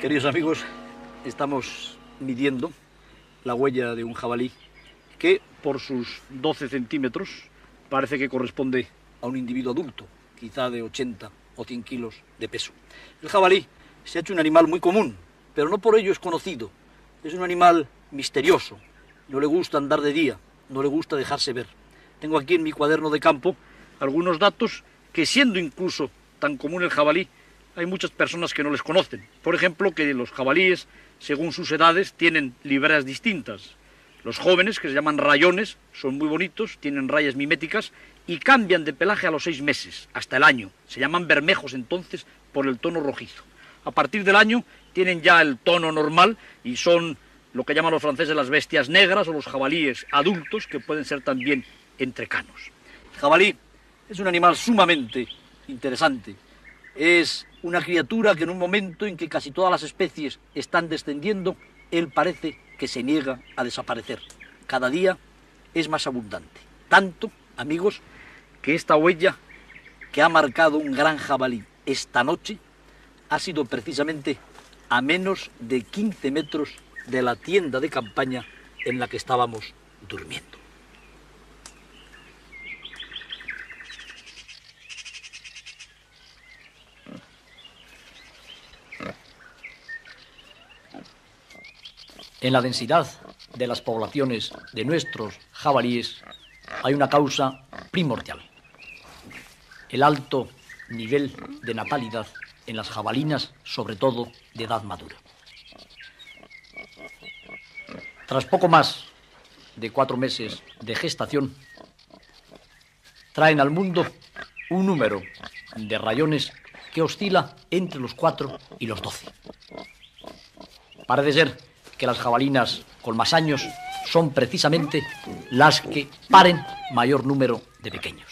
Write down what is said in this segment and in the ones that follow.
Queridos amigos, estamos midiendo la huella de un jabalí que por sus 12 centímetros parece que corresponde a un individuo adulto, quizá de 80 o 100 kilos de peso. El jabalí se ha hecho un animal muy común, pero no por ello es conocido. Es un animal misterioso, no le gusta andar de día, no le gusta dejarse ver. Tengo aquí en mi cuaderno de campo algunos datos que, siendo incluso tan común el jabalí, hay muchas personas que no les conocen. Por ejemplo, que los jabalíes, según sus edades, tienen libreas distintas. Los jóvenes, que se llaman rayones, son muy bonitos, tienen rayas miméticas y cambian de pelaje a los 6 meses, hasta el año. Se llaman bermejos entonces por el tono rojizo. A partir del año tienen ya el tono normal y son lo que llaman los franceses las bestias negras o los jabalíes adultos, que pueden ser también entrecanos. El jabalí es un animal sumamente interesante. Es una criatura que en un momento en que casi todas las especies están descendiendo, él parece que se niega a desaparecer. Cada día es más abundante. Tanto, amigos, que esta huella que ha marcado un gran jabalí esta noche ha sido precisamente a menos de 15 metros de la tienda de campaña en la que estábamos durmiendo. En la densidad de las poblaciones de nuestros jabalíes hay una causa primordial: el alto nivel de natalidad en las jabalinas, sobre todo de edad madura. Tras poco más de 4 meses de gestación, traen al mundo un número de rayones que oscila entre los 4 y los 12. Parece ser que las jabalinas con más años son precisamente las que paren mayor número de pequeños.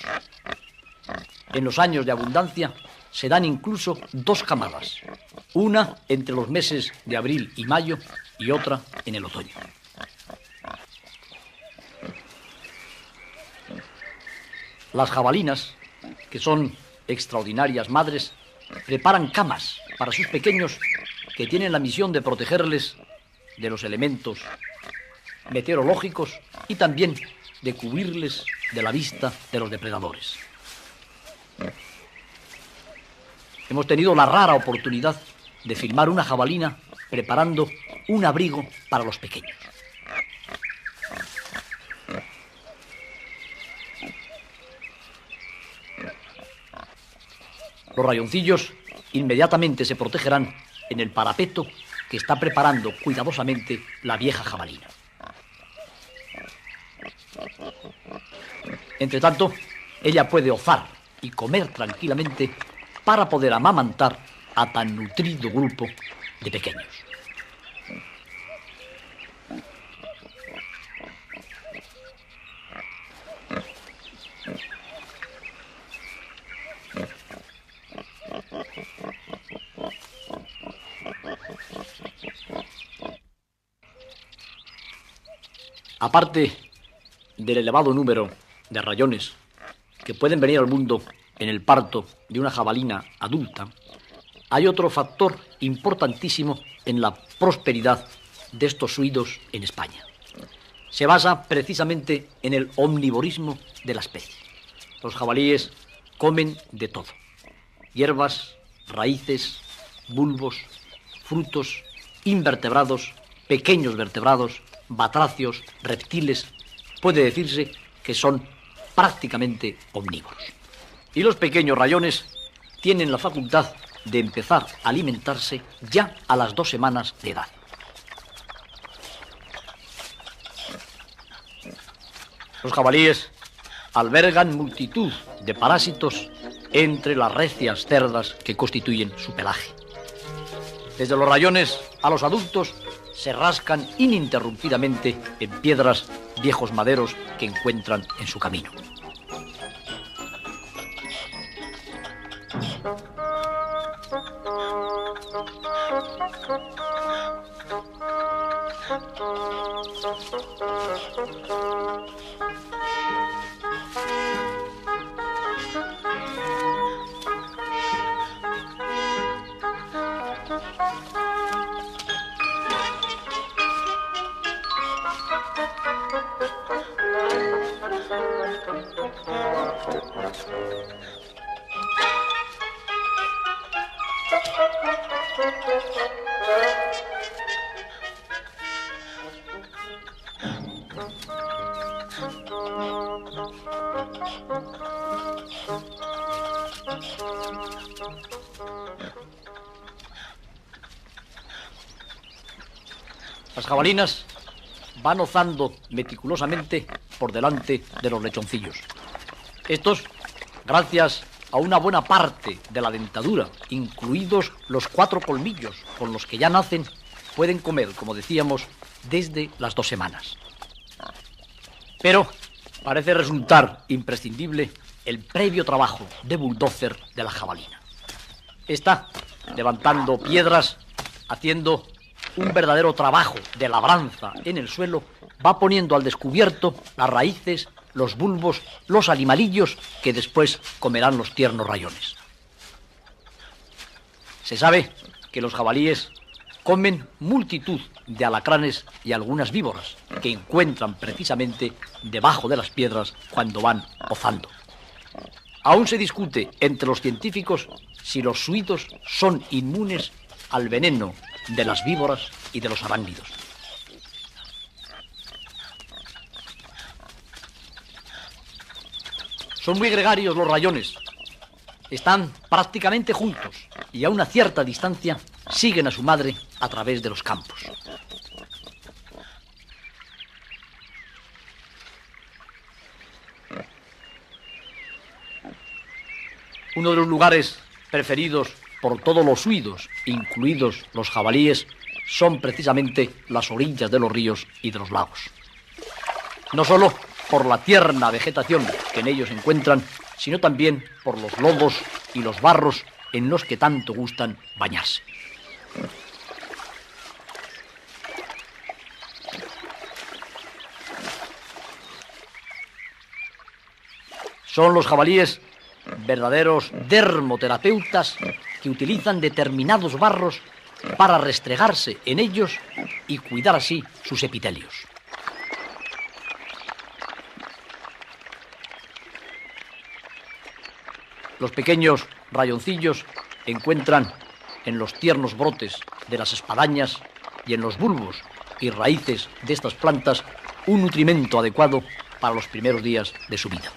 En los años de abundancia se dan incluso 2 camadas, una entre los meses de abril y mayo y otra en el otoño. Las jabalinas, que son extraordinarias madres, preparan camas para sus pequeños que tienen la misión de protegerles de los elementos meteorológicos y también de cubrirles de la vista de los depredadores. Hemos tenido la rara oportunidad de filmar una jabalina preparando un abrigo para los pequeños. Los rayoncillos inmediatamente se protegerán en el parapeto que está preparando cuidadosamente la vieja jabalina. Entre tanto, ella puede ozar y comer tranquilamente para poder amamantar a tan nutrido grupo de pequeños. Aparte del elevado número de rayones que pueden venir al mundo en el parto de una jabalina adulta, hay otro factor importantísimo en la prosperidad de estos suidos en España. Se basa precisamente en el omnivorismo de la especie. Los jabalíes comen de todo: hierbas, raíces, bulbos, frutos, invertebrados, pequeños vertebrados, batracios, reptiles. Puede decirse que son prácticamente omnívoros. Y los pequeños rayones tienen la facultad de empezar a alimentarse ya a las 2 semanas de edad. Los jabalíes albergan multitud de parásitos entre las recias cerdas que constituyen su pelaje. Desde los rayones a los adultos se rascan ininterrumpidamente en piedras, viejos maderos que encuentran en su camino. Las jabalinas van ozando meticulosamente por delante de los lechoncillos. Estos, gracias a una buena parte de la dentadura, incluidos los 4 colmillos con los que ya nacen, pueden comer, como decíamos, desde las 2 semanas. Pero parece resultar imprescindible el previo trabajo de bulldozer de la jabalina. Está levantando piedras, haciendo un verdadero trabajo de labranza en el suelo, va poniendo al descubierto las raíces, los bulbos, los animalillos que después comerán los tiernos rayones. Se sabe que los jabalíes comen multitud de alacranes y algunas víboras que encuentran precisamente debajo de las piedras cuando van ozando. Aún se discute entre los científicos si los suidos son inmunes al veneno de las víboras y de los arácnidos. Son muy gregarios los rayones. Están prácticamente juntos y a una cierta distancia siguen a su madre a través de los campos. Uno de los lugares preferidos por todos los suidos, incluidos los jabalíes, son precisamente las orillas de los ríos y de los lagos. No solo por la tierna vegetación que en ellos encuentran, sino también por los lodos y los barros en los que tanto gustan bañarse. Son los jabalíes verdaderos dermoterapeutas que utilizan determinados barros para restregarse en ellos y cuidar así sus epitelios. Los pequeños rayoncillos encuentran en los tiernos brotes de las espadañas y en los bulbos y raíces de estas plantas un nutrimento adecuado para los primeros días de su vida.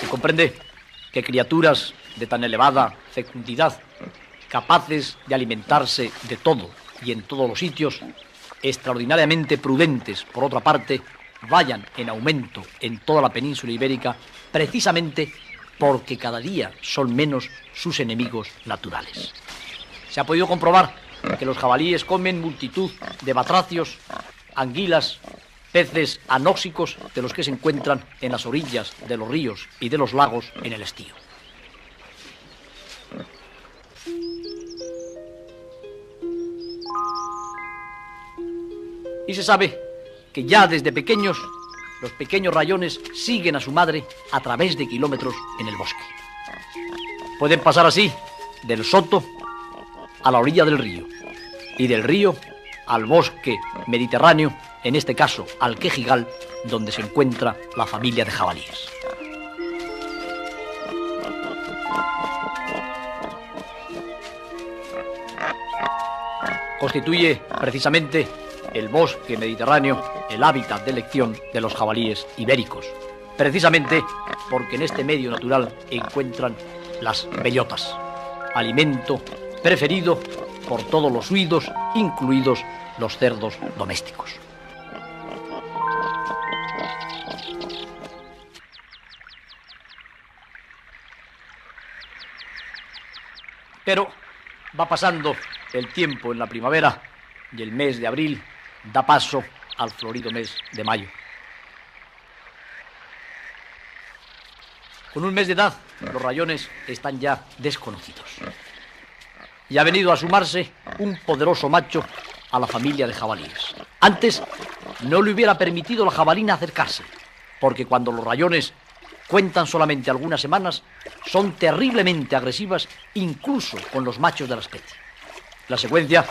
Se comprende que criaturas de tan elevada fecundidad, capaces de alimentarse de todo y en todos los sitios, extraordinariamente prudentes, por otra parte, vayan en aumento en toda la península ibérica, precisamente porque cada día son menos sus enemigos naturales. Se ha podido comprobar que los jabalíes comen multitud de batracios, anguilas, peces anóxicos de los que se encuentran en las orillas de los ríos y de los lagos en el estío. Y se sabe que ya desde pequeños, los pequeños rayones siguen a su madre a través de kilómetros en el bosque. Pueden pasar así del soto a la orilla del río y del río al bosque mediterráneo, en este caso al Quejigal, donde se encuentra la familia de jabalíes. Constituye precisamente el bosque mediterráneo el hábitat de elección de los jabalíes ibéricos, precisamente porque en este medio natural encuentran las bellotas, alimento preferido por todos los suidos, incluidos los cerdos domésticos. Pero va pasando el tiempo en la primavera y el mes de abril da paso al florido mes de mayo. Con un mes de edad, los rayones están ya desconocidos. Y ha venido a sumarse un poderoso macho a la familia de jabalíes. Antes no le hubiera permitido la jabalina acercarse, porque cuando los rayones cuentan solamente algunas semanas, son terriblemente agresivas incluso con los machos de la especie. La secuencia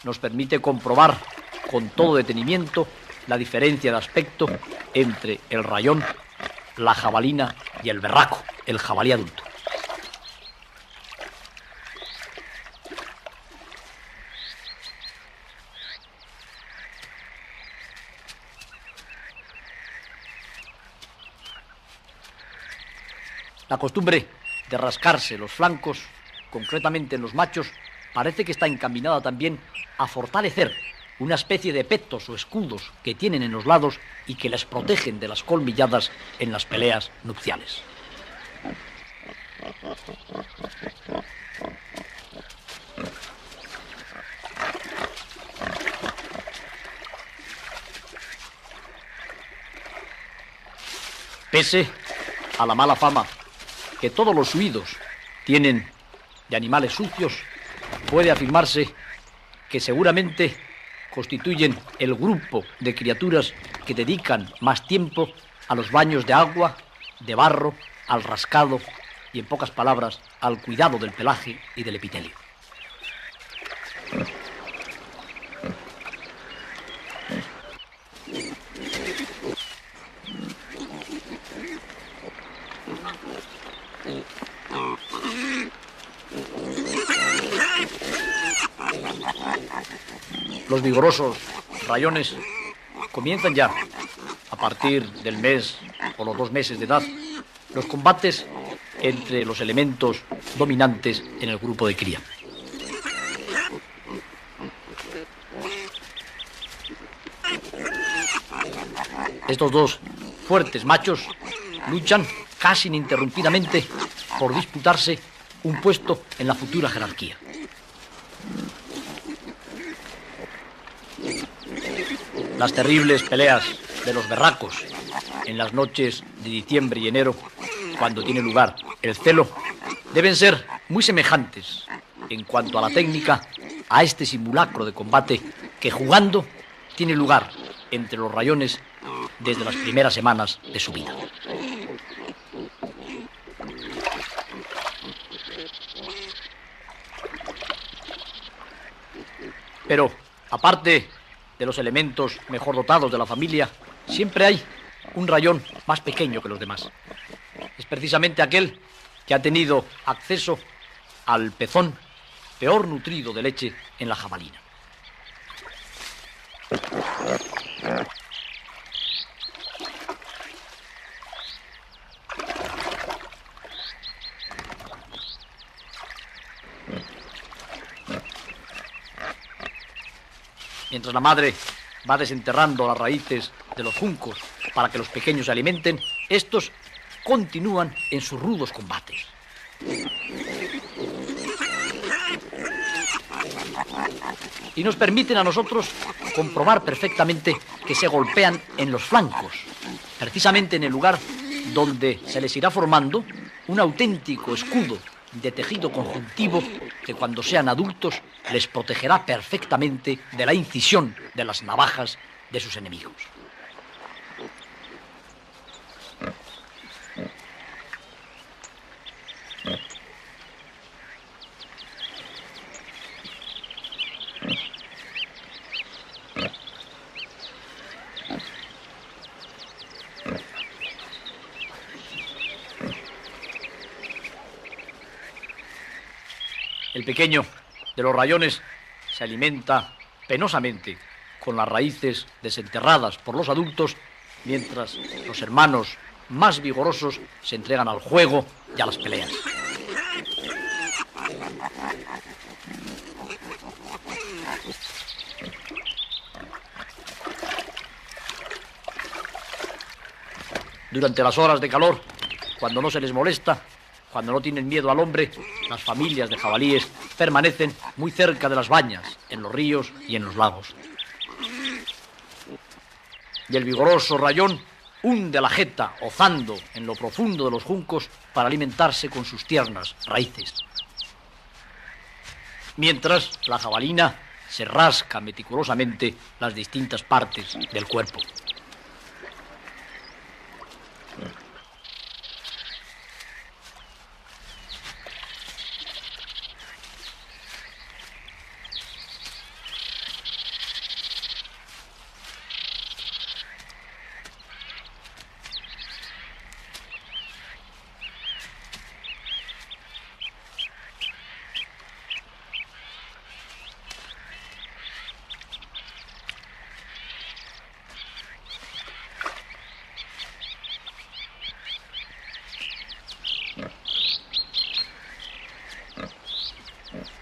nos permite comprobar con todo detenimiento la diferencia de aspecto entre el rayón, la jabalina y el berraco, el jabalí adulto. La costumbre de rascarse los flancos, concretamente en los machos, parece que está encaminada también a fortalecer una especie de petos o escudos que tienen en los lados y que les protegen de las colmilladas en las peleas nupciales. Pese a la mala fama que todos los huidos tienen de animales sucios, puede afirmarse que seguramente constituyen el grupo de criaturas que dedican más tiempo a los baños de agua, de barro, al rascado y, en pocas palabras, al cuidado del pelaje y del epitelio. Los vigorosos rayones comienzan ya, a partir del mes o los 2 meses de edad, los combates entre los elementos dominantes en el grupo de cría. Estos dos fuertes machos luchan casi ininterrumpidamente por disputarse un puesto en la futura jerarquía. Las terribles peleas de los berracos en las noches de diciembre y enero, cuando tiene lugar el celo, deben ser muy semejantes en cuanto a la técnica a este simulacro de combate que, jugando, tiene lugar entre los rayones desde las primeras semanas de su vida. Pero, aparte de los elementos mejor dotados de la familia, siempre hay un rayón más pequeño que los demás. Es precisamente aquel que ha tenido acceso al pezón peor nutrido de leche en la jabalina. Mientras la madre va desenterrando las raíces de los juncos para que los pequeños se alimenten, estos continúan en sus rudos combates. Y nos permiten a nosotros comprobar perfectamente que se golpean en los flancos, precisamente en el lugar donde se les irá formando un auténtico escudo de tejido conjuntivo que, cuando sean adultos, les protegerá perfectamente de la incisión de las navajas de sus enemigos. El pequeño de los rayones se alimenta penosamente con las raíces desenterradas por los adultos, mientras los hermanos más vigorosos se entregan al juego y a las peleas. Durante las horas de calor, cuando no se les molesta, cuando no tienen miedo al hombre, las familias de jabalíes permanecen muy cerca de las bañas, en los ríos y en los lagos. Y el vigoroso rayón hunde la jeta, hozando en lo profundo de los juncos para alimentarse con sus tiernas raíces. Mientras la jabalina se rasca meticulosamente las distintas partes del cuerpo.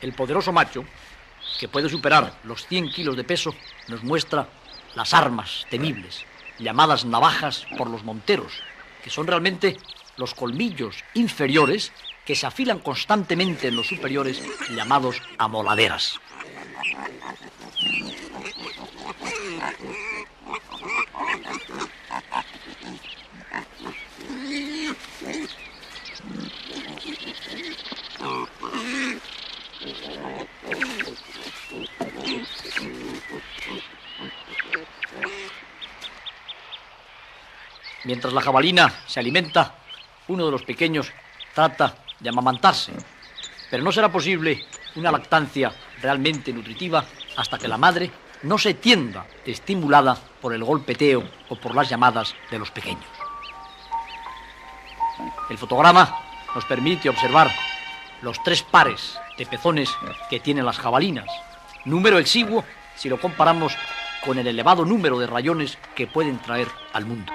El poderoso macho, que puede superar los 100 kilos de peso, nos muestra las armas temibles, llamadas navajas por los monteros, que son realmente los colmillos inferiores que se afilan constantemente en los superiores, llamados amoladeras. Mientras la jabalina se alimenta, uno de los pequeños trata de amamantarse, pero no será posible una lactancia realmente nutritiva hasta que la madre no se tienda estimulada por el golpeteo o por las llamadas de los pequeños. El fotograma nos permite observar los 3 pares de pezones que tienen las jabalinas, número exiguo si lo comparamos con el elevado número de rayones que pueden traer al mundo.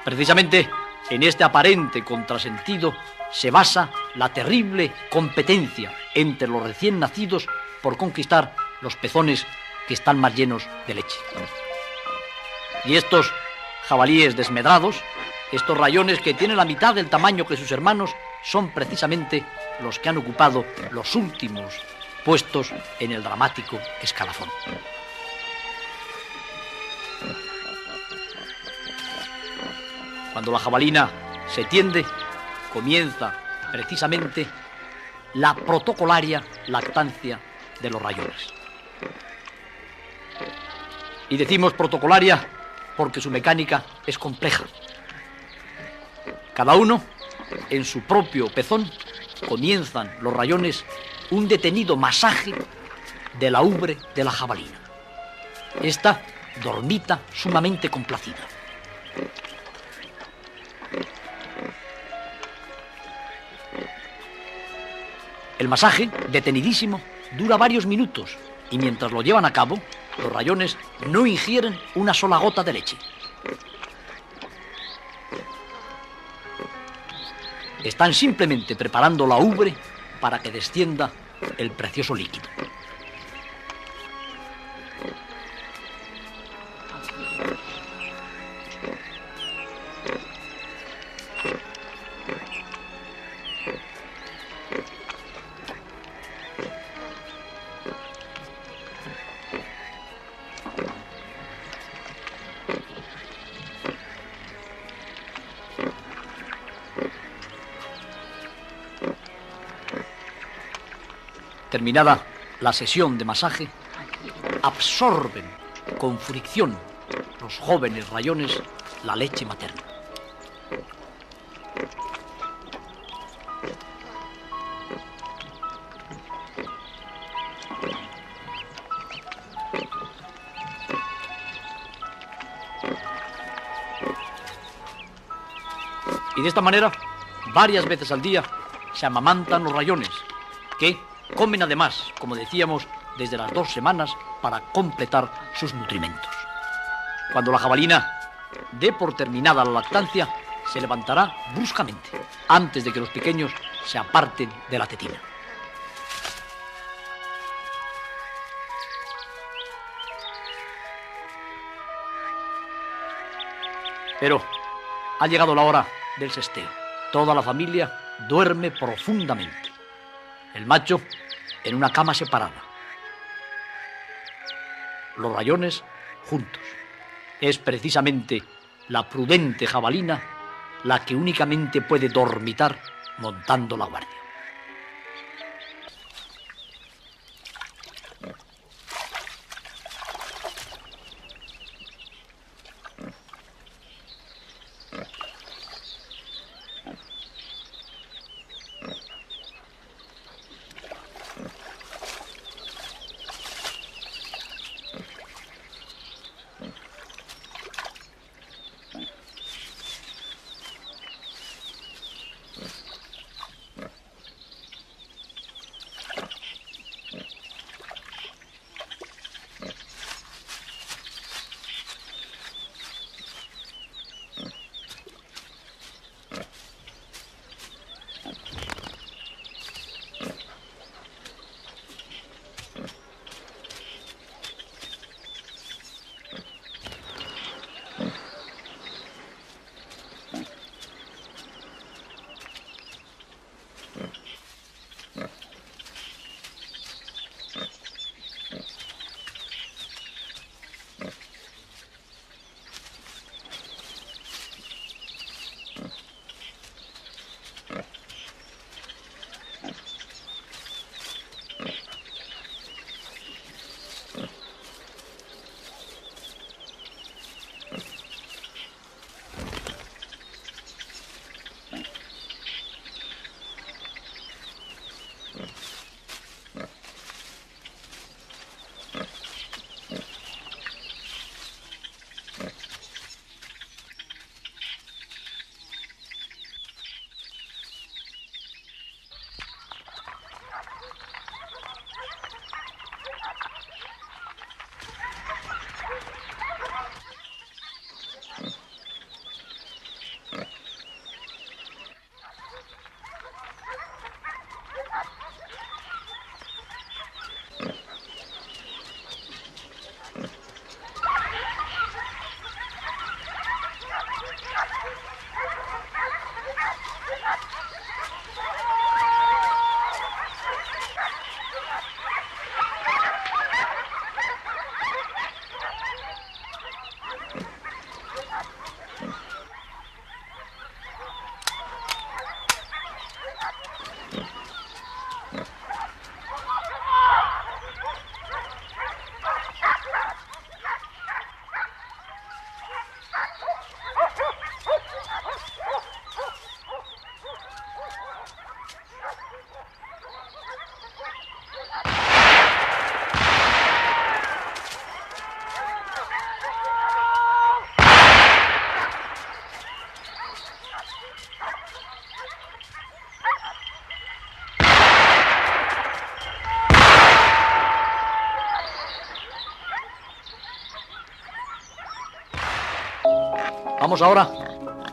Precisamente en este aparente contrasentido se basa la terrible competencia entre los recién nacidos por conquistar los pezones que están más llenos de leche. Y estos jabalíes desmedrados, estos rayones que tienen la mitad del tamaño que sus hermanos, son precisamente los que han ocupado los últimos puestos en el dramático escalafón. Cuando la jabalina se tiende, comienza precisamente la protocolaria lactancia de los rayones. Y decimos protocolaria porque su mecánica es compleja. Cada uno, en su propio pezón, comienzan los rayones un detenido masaje de la ubre de la jabalina. Esta dormita sumamente complacida. El masaje, detenidísimo, dura varios minutos y mientras lo llevan a cabo, los rayones no ingieren una sola gota de leche. Están simplemente preparando la ubre para que descienda el precioso líquido. Terminada la sesión de masaje, absorben con fricción los jóvenes rayones la leche materna. Y de esta manera, varias veces al día, se amamantan los rayones, que comen además, como decíamos, desde las 2 semanas para completar sus nutrimentos. Cuando la jabalina dé por terminada la lactancia, se levantará bruscamente, antes de que los pequeños se aparten de la tetina. Pero ha llegado la hora del sesteo. Toda la familia duerme profundamente. El macho en una cama separada. Los rayones juntos. Es precisamente la prudente jabalina la que únicamente puede dormitar montando la guardia. Vamos ahora,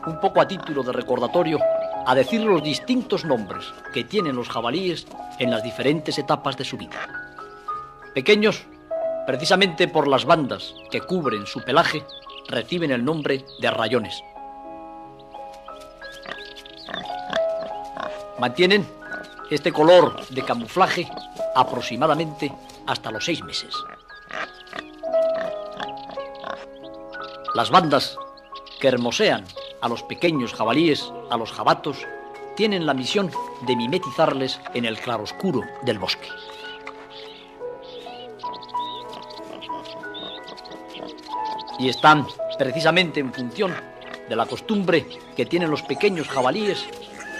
un poco a título de recordatorio, a decir los distintos nombres que tienen los jabalíes en las diferentes etapas de su vida. Pequeños, precisamente por las bandas que cubren su pelaje, reciben el nombre de rayones. Mantienen este color de camuflaje aproximadamente hasta los 6 meses. Las bandas que hermosean a los pequeños jabalíes, a los jabatos, tienen la misión de mimetizarles en el claroscuro del bosque. Y están precisamente en función de la costumbre que tienen los pequeños jabalíes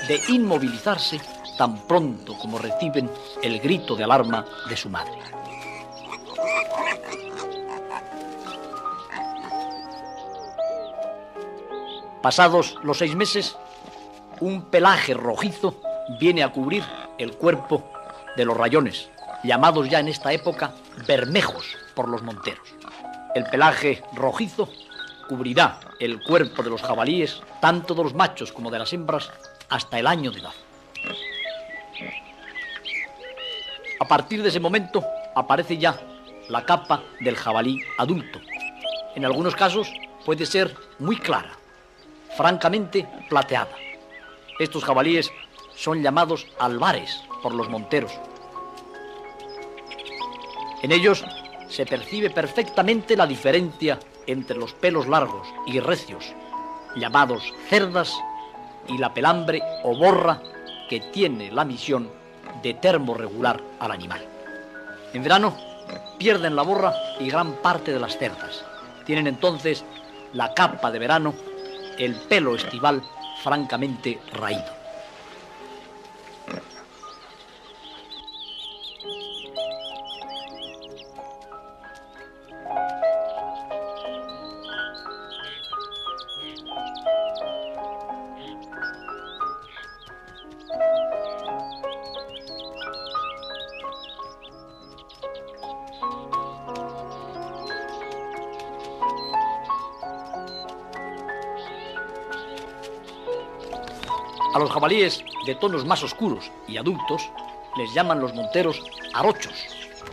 de inmovilizarse tan pronto como reciben el grito de alarma de su madre. Pasados los 6 meses, un pelaje rojizo viene a cubrir el cuerpo de los rayones, llamados ya en esta época bermejos por los monteros. El pelaje rojizo cubrirá el cuerpo de los jabalíes, tanto de los machos como de las hembras, hasta el año de edad. A partir de ese momento aparece ya la capa del jabalí adulto. En algunos casos puede ser muy clara, francamente plateada. Estos jabalíes son llamados albares por los monteros. En ellos se percibe perfectamente la diferencia entre los pelos largos y recios, llamados cerdas, y la pelambre o borra que tiene la misión de termorregular al animal. En verano pierden la borra y gran parte de las cerdas. Tienen entonces la capa de verano, el pelo estival francamente raído. A los jabalíes de tonos más oscuros y adultos les llaman los monteros arochos,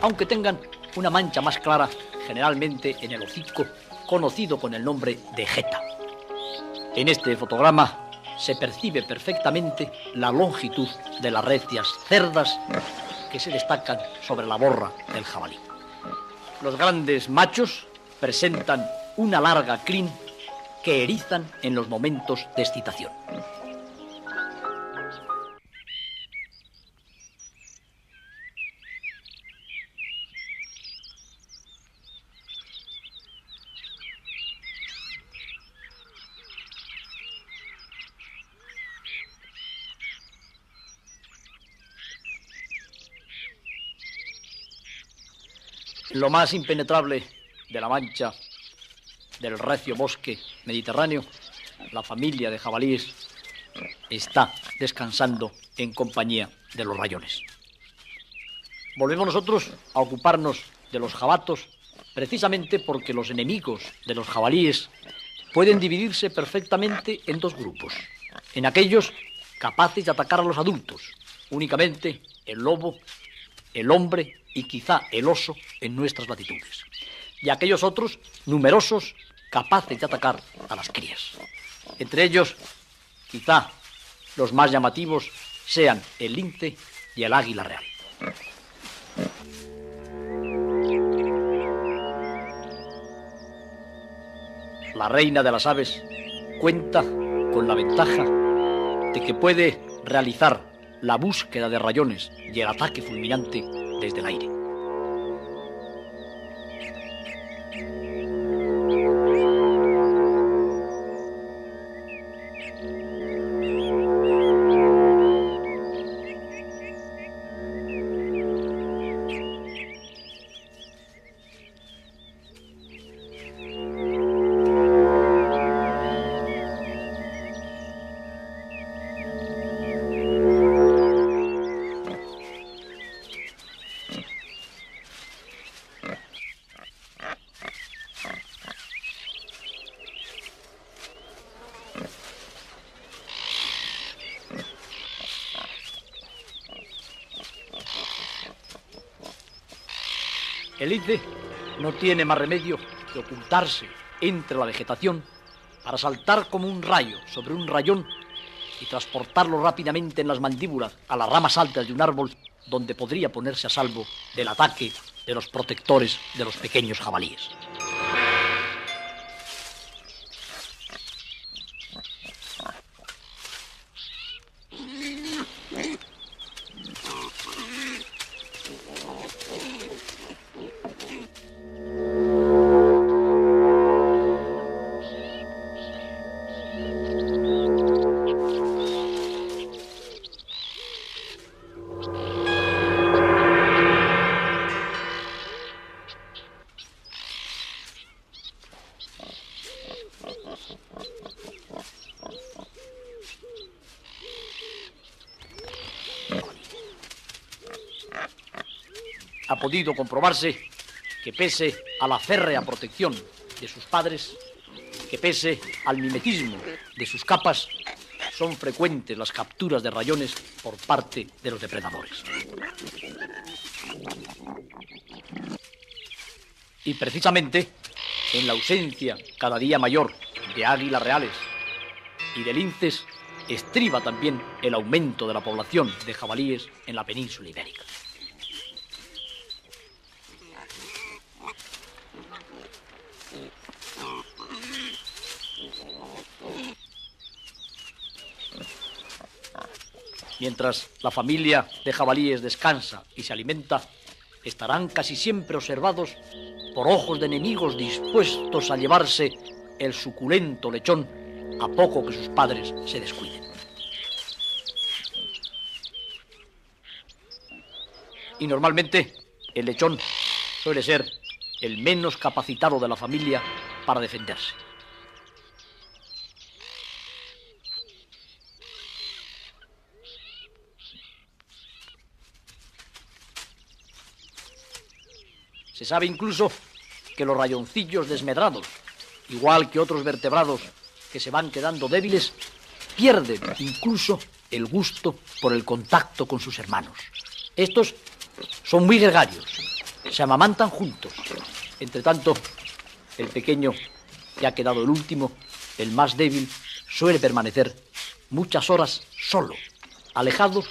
aunque tengan una mancha más clara, generalmente en el hocico, conocido con el nombre de jeta. En este fotograma se percibe perfectamente la longitud de las recias cerdas que se destacan sobre la borra del jabalí. Los grandes machos presentan una larga crin que erizan en los momentos de excitación. En lo más impenetrable de la mancha del recio bosque mediterráneo, la familia de jabalíes está descansando en compañía de los rayones. Volvemos nosotros a ocuparnos de los jabatos, precisamente porque los enemigos de los jabalíes pueden dividirse perfectamente en 2 grupos. En aquellos capaces de atacar a los adultos, únicamente el lobo, el hombre y quizá el oso en nuestras latitudes, y aquellos otros numerosos capaces de atacar a las crías. Entre ellos, quizá los más llamativos sean el lince y el águila real. La reina de las aves cuenta con la ventaja de que puede realizar la búsqueda de rayones y el ataque fulminante desde el aire. El lince no tiene más remedio que ocultarse entre la vegetación para saltar como un rayo sobre un rayón y transportarlo rápidamente en las mandíbulas a las ramas altas de un árbol donde podría ponerse a salvo del ataque de los protectores de los pequeños jabalíes. Ha podido comprobarse que pese a la férrea protección de sus padres, que pese al mimetismo de sus capas, son frecuentes las capturas de rayones por parte de los depredadores. Y precisamente en la ausencia cada día mayor de águilas reales y de linces estriba también el aumento de la población de jabalíes en la península ibérica. Mientras la familia de jabalíes descansa y se alimenta, estarán casi siempre observados por ojos de enemigos dispuestos a llevarse el suculento lechón a poco que sus padres se descuiden. Y normalmente el lechón suele ser el menos capacitado de la familia para defenderse. Se sabe incluso que los rayoncillos desmedrados, igual que otros vertebrados que se van quedando débiles, pierden incluso el gusto por el contacto con sus hermanos. Estos son muy gregarios, se amamantan juntos. Entre tanto, el pequeño, que ha quedado el último, el más débil, suele permanecer muchas horas solo, alejado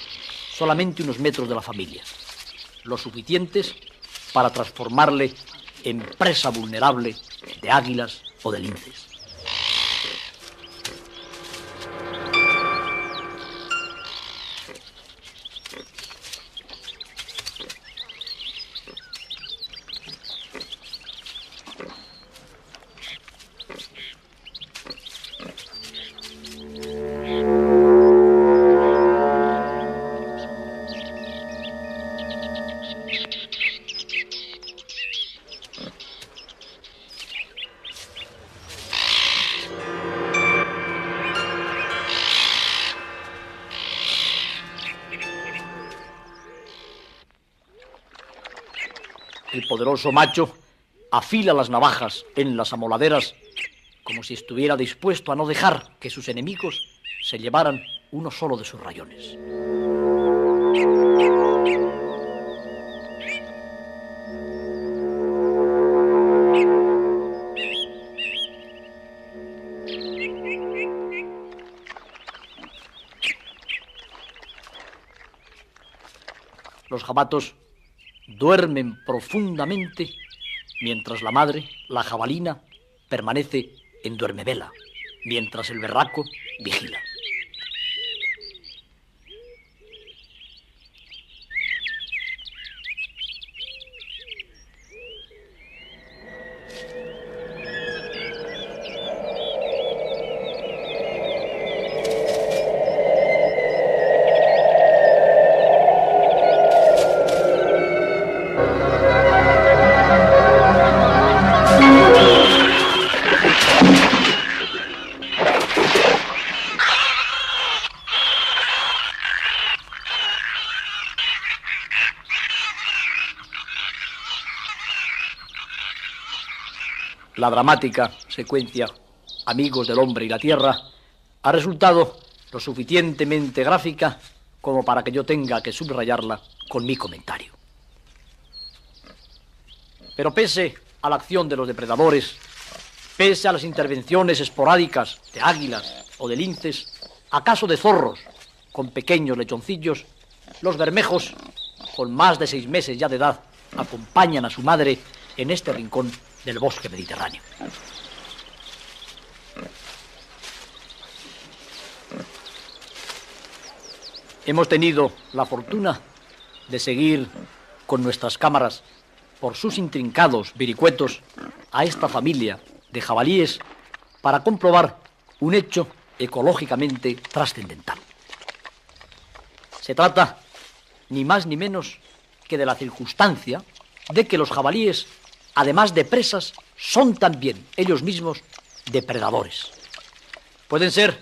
solamente unos metros de la familia, lo suficientes para transformarle en presa vulnerable de águilas o de linces. El poderoso macho afila las navajas en las amoladeras como si estuviera dispuesto a no dejar que sus enemigos se llevaran uno solo de sus rayones. los jabatos duermen profundamente mientras la madre, la jabalina, permanece en duermevela, mientras el berraco vigila. La dramática secuencia Amigos del Hombre y la Tierra ha resultado lo suficientemente gráfica como para que yo tenga que subrayarla con mi comentario. Pero pese a la acción de los depredadores, pese a las intervenciones esporádicas de águilas o de linces, acaso de zorros con pequeños lechoncillos, los bermejos, con más de 6 meses ya de edad, acompañan a su madre en este rincón del bosque mediterráneo. Hemos tenido la fortuna de seguir con nuestras cámaras por sus intrincados vericuetos a esta familia de jabalíes para comprobar un hecho ecológicamente trascendental. Se trata ni más ni menos que de la circunstancia de que los jabalíes, además de presas, son también ellos mismos depredadores. Pueden ser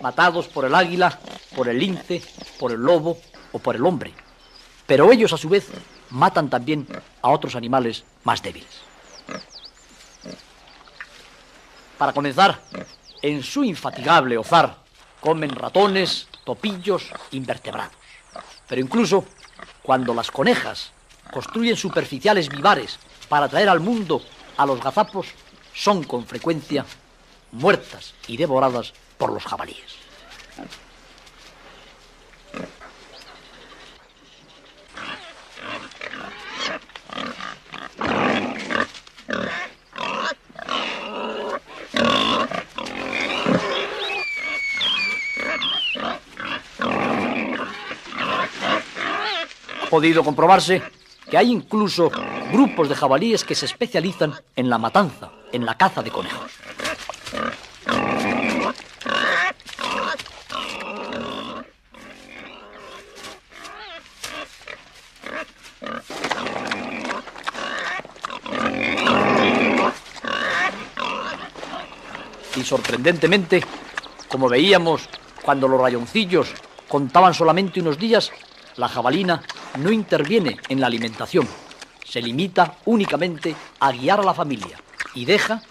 matados por el águila, por el lince, por el lobo o por el hombre, pero ellos a su vez matan también a otros animales más débiles. Para comenzar, en su infatigable ozar comen ratones, topillos, invertebrados. Pero incluso cuando las conejas construyen superficiales vivares para traer al mundo a los gazapos, son con frecuencia muertas y devoradas por los jabalíes. Ha podido comprobarse que hay incluso grupos de jabalíes que se especializan en la matanza, en la caza de conejos. Y sorprendentemente, como veíamos cuando los rayoncillos contaban solamente unos días, la jabalina no interviene en la alimentación. Se limita únicamente a guiar a la familia y deja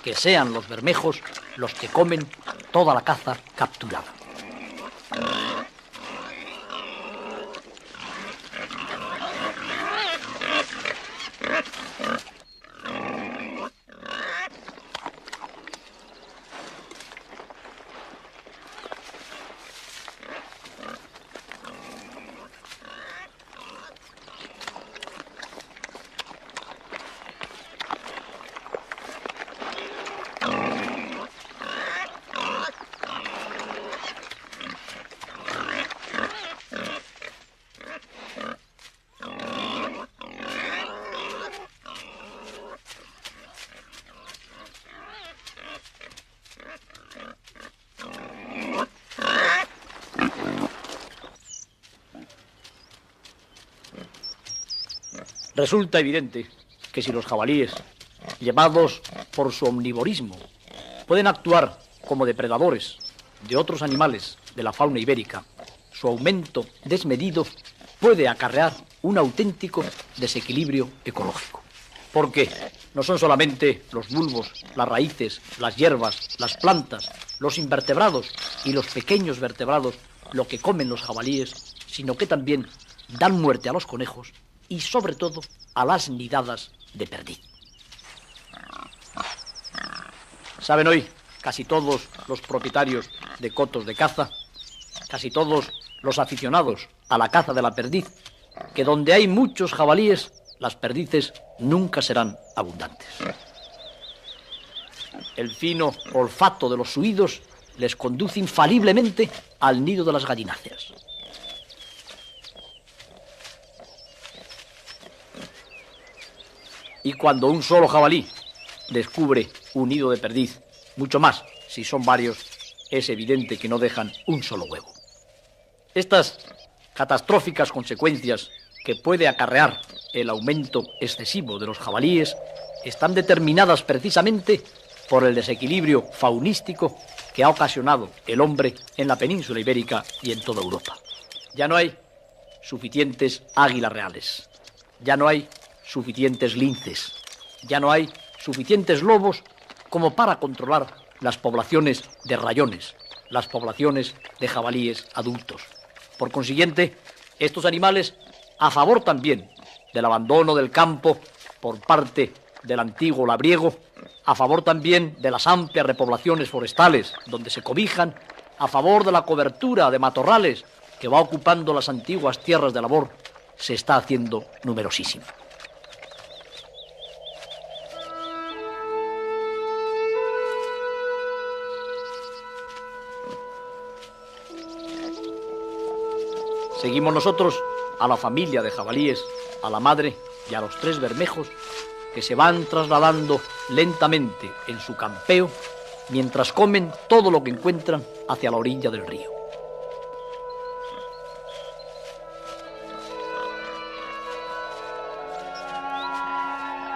que sean los bermejos los que comen toda la caza capturada. Resulta evidente que si los jabalíes, llevados por su omnivorismo, pueden actuar como depredadores de otros animales de la fauna ibérica, su aumento desmedido puede acarrear un auténtico desequilibrio ecológico. Porque no son solamente los bulbos, las raíces, las hierbas, las plantas, los invertebrados y los pequeños vertebrados lo que comen los jabalíes, sino que también dan muerte a los conejos y sobre todo a las nidadas de perdiz. Saben hoy casi todos los propietarios de cotos de caza, casi todos los aficionados a la caza de la perdiz, que donde hay muchos jabalíes, las perdices nunca serán abundantes. El fino olfato de los suidos les conduce infaliblemente al nido de las gallináceas. Y cuando un solo jabalí descubre un nido de perdiz, mucho más si son varios, es evidente que no dejan un solo huevo. Estas catastróficas consecuencias que puede acarrear el aumento excesivo de los jabalíes están determinadas precisamente por el desequilibrio faunístico que ha ocasionado el hombre en la península ibérica y en toda Europa. Ya no hay suficientes águilas reales, ya no hay suficientes linces, ya no hay suficientes lobos como para controlar las poblaciones de rayones, las poblaciones de jabalíes adultos. Por consiguiente, estos animales, a favor también del abandono del campo por parte del antiguo labriego, a favor también de las amplias repoblaciones forestales donde se cobijan, a favor de la cobertura de matorrales que va ocupando las antiguas tierras de labor, se está haciendo numerosísimo. Seguimos nosotros a la familia de jabalíes, a la madre y a los 3 bermejos que se van trasladando lentamente en su campeo mientras comen todo lo que encuentran hacia la orilla del río.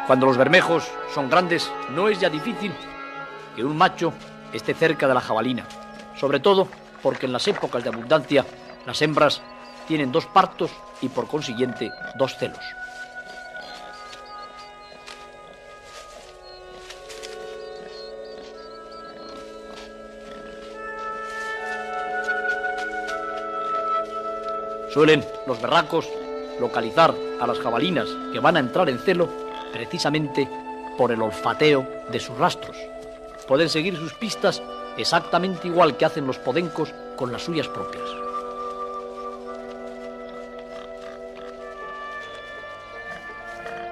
Cuando los bermejos son grandes, no es ya difícil que un macho esté cerca de la jabalina, sobre todo porque en las épocas de abundancia las hembras tienen 2 partos y por consiguiente 2 celos. Suelen los berracos localizar a las jabalinas que van a entrar en celo precisamente por el olfateo de sus rastros. Pueden seguir sus pistas exactamente igual que hacen los podencos con las suyas propias.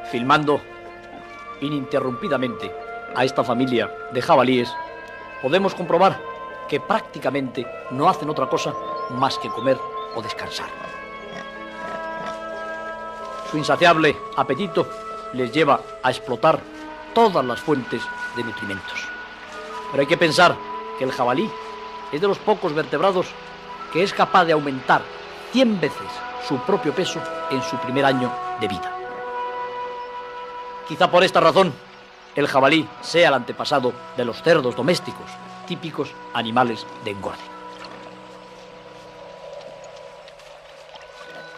Filmando ininterrumpidamente a esta familia de jabalíes, podemos comprobar que prácticamente no hacen otra cosa más que comer o descansar. Su insaciable apetito les lleva a explotar todas las fuentes de nutrimentos. Pero hay que pensar que el jabalí es de los pocos vertebrados que es capaz de aumentar 100 veces su propio peso en su primer año de vida. Quizá por esta razón el jabalí sea el antepasado de los cerdos domésticos, típicos animales de engorde.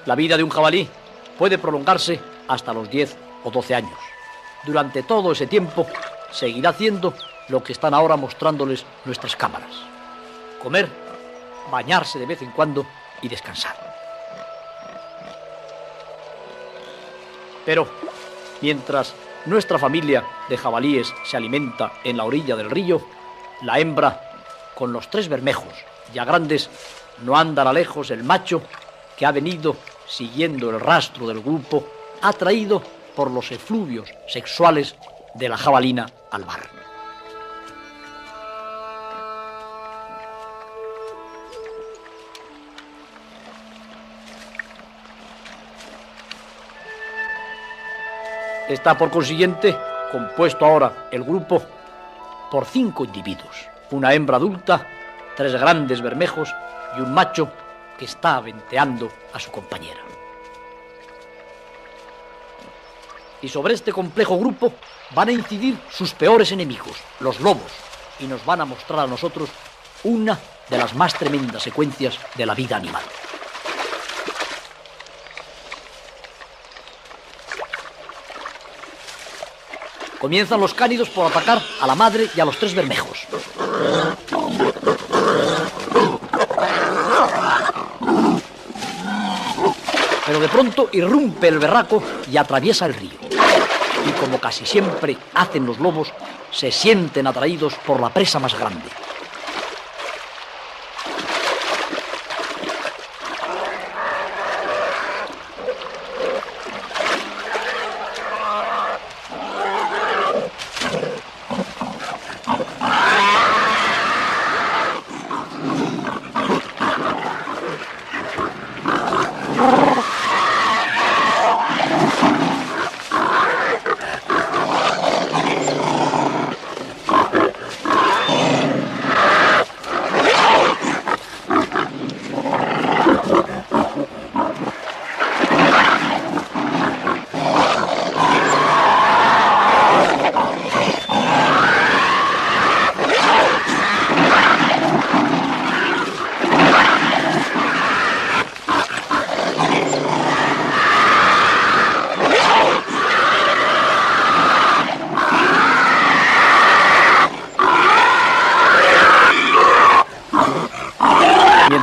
La vida de un jabalí puede prolongarse hasta los 10 o 12 años. Durante todo ese tiempo seguirá haciendo lo que están ahora mostrándoles nuestras cámaras: comer, bañarse de vez en cuando y descansar. Pero mientras nuestra familia de jabalíes se alimenta en la orilla del río, la hembra, con los 3 bermejos ya grandes, no andará lejos el macho que ha venido siguiendo el rastro del grupo atraído por los efluvios sexuales de la jabalina al mar. Está por consiguiente compuesto ahora el grupo por 5 individuos: una hembra adulta, 3 grandes bermejos y un macho que está aventeando a su compañera. Y sobre este complejo grupo van a incidir sus peores enemigos, los lobos, y nos van a mostrar a nosotros una de las más tremendas secuencias de la vida animal. Comienzan los cánidos por atacar a la madre y a los 3 bermejos. Pero de pronto irrumpe el berraco y atraviesa el río. Y como casi siempre hacen los lobos, se sienten atraídos por la presa más grande.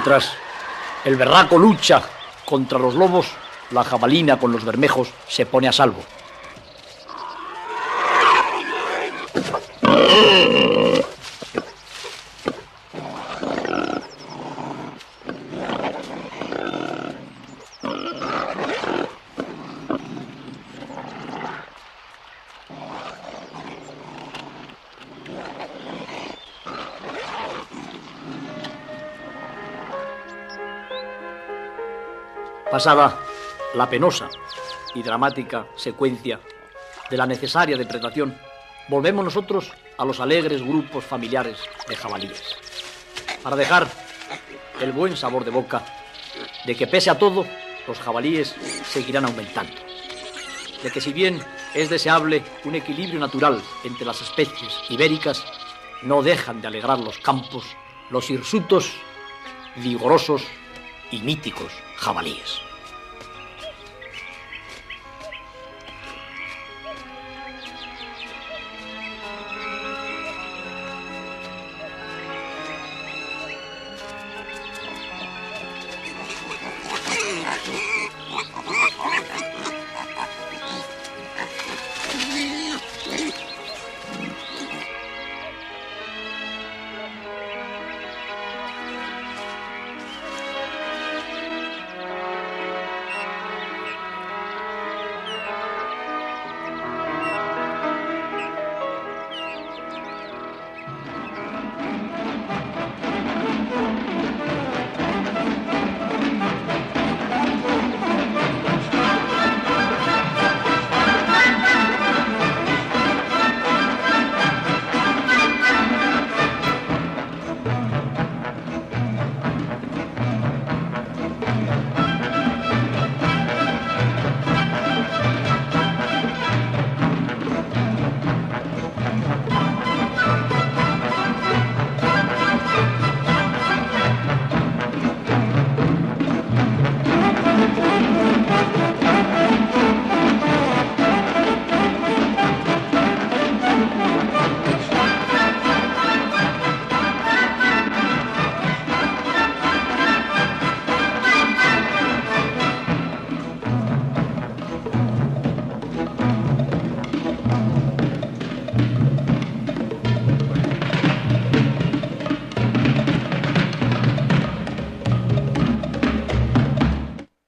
Mientras el berraco lucha contra los lobos, la jabalina con los bermejos se pone a salvo. Pasada la penosa y dramática secuencia de la necesaria depredación, volvemos nosotros a los alegres grupos familiares de jabalíes, para dejar el buen sabor de boca de que, pese a todo, los jabalíes seguirán aumentando, de que, si bien es deseable un equilibrio natural entre las especies ibéricas, no dejan de alegrar los campos los hirsutos, vigorosos y míticos jabalíes.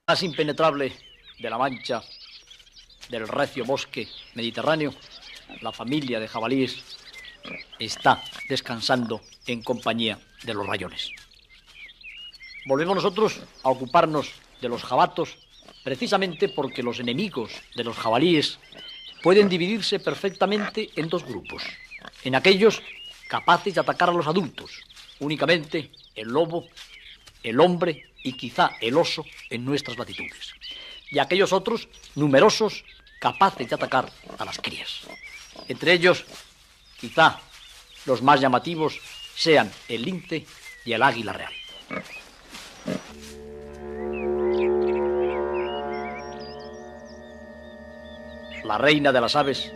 Más impenetrable de la mancha del recio bosque mediterráneo, la familia de jabalíes está descansando en compañía de los rayones. Volvemos nosotros a ocuparnos de los jabatos, precisamente porque los enemigos de los jabalíes pueden dividirse perfectamente en dos grupos: en aquellos capaces de atacar a los adultos, únicamente el lobo, el hombre y quizá el oso en nuestras latitudes, y aquellos otros numerosos capaces de atacar a las crías. Entre ellos, quizá los más llamativos sean el lince y el águila real. La reina de las aves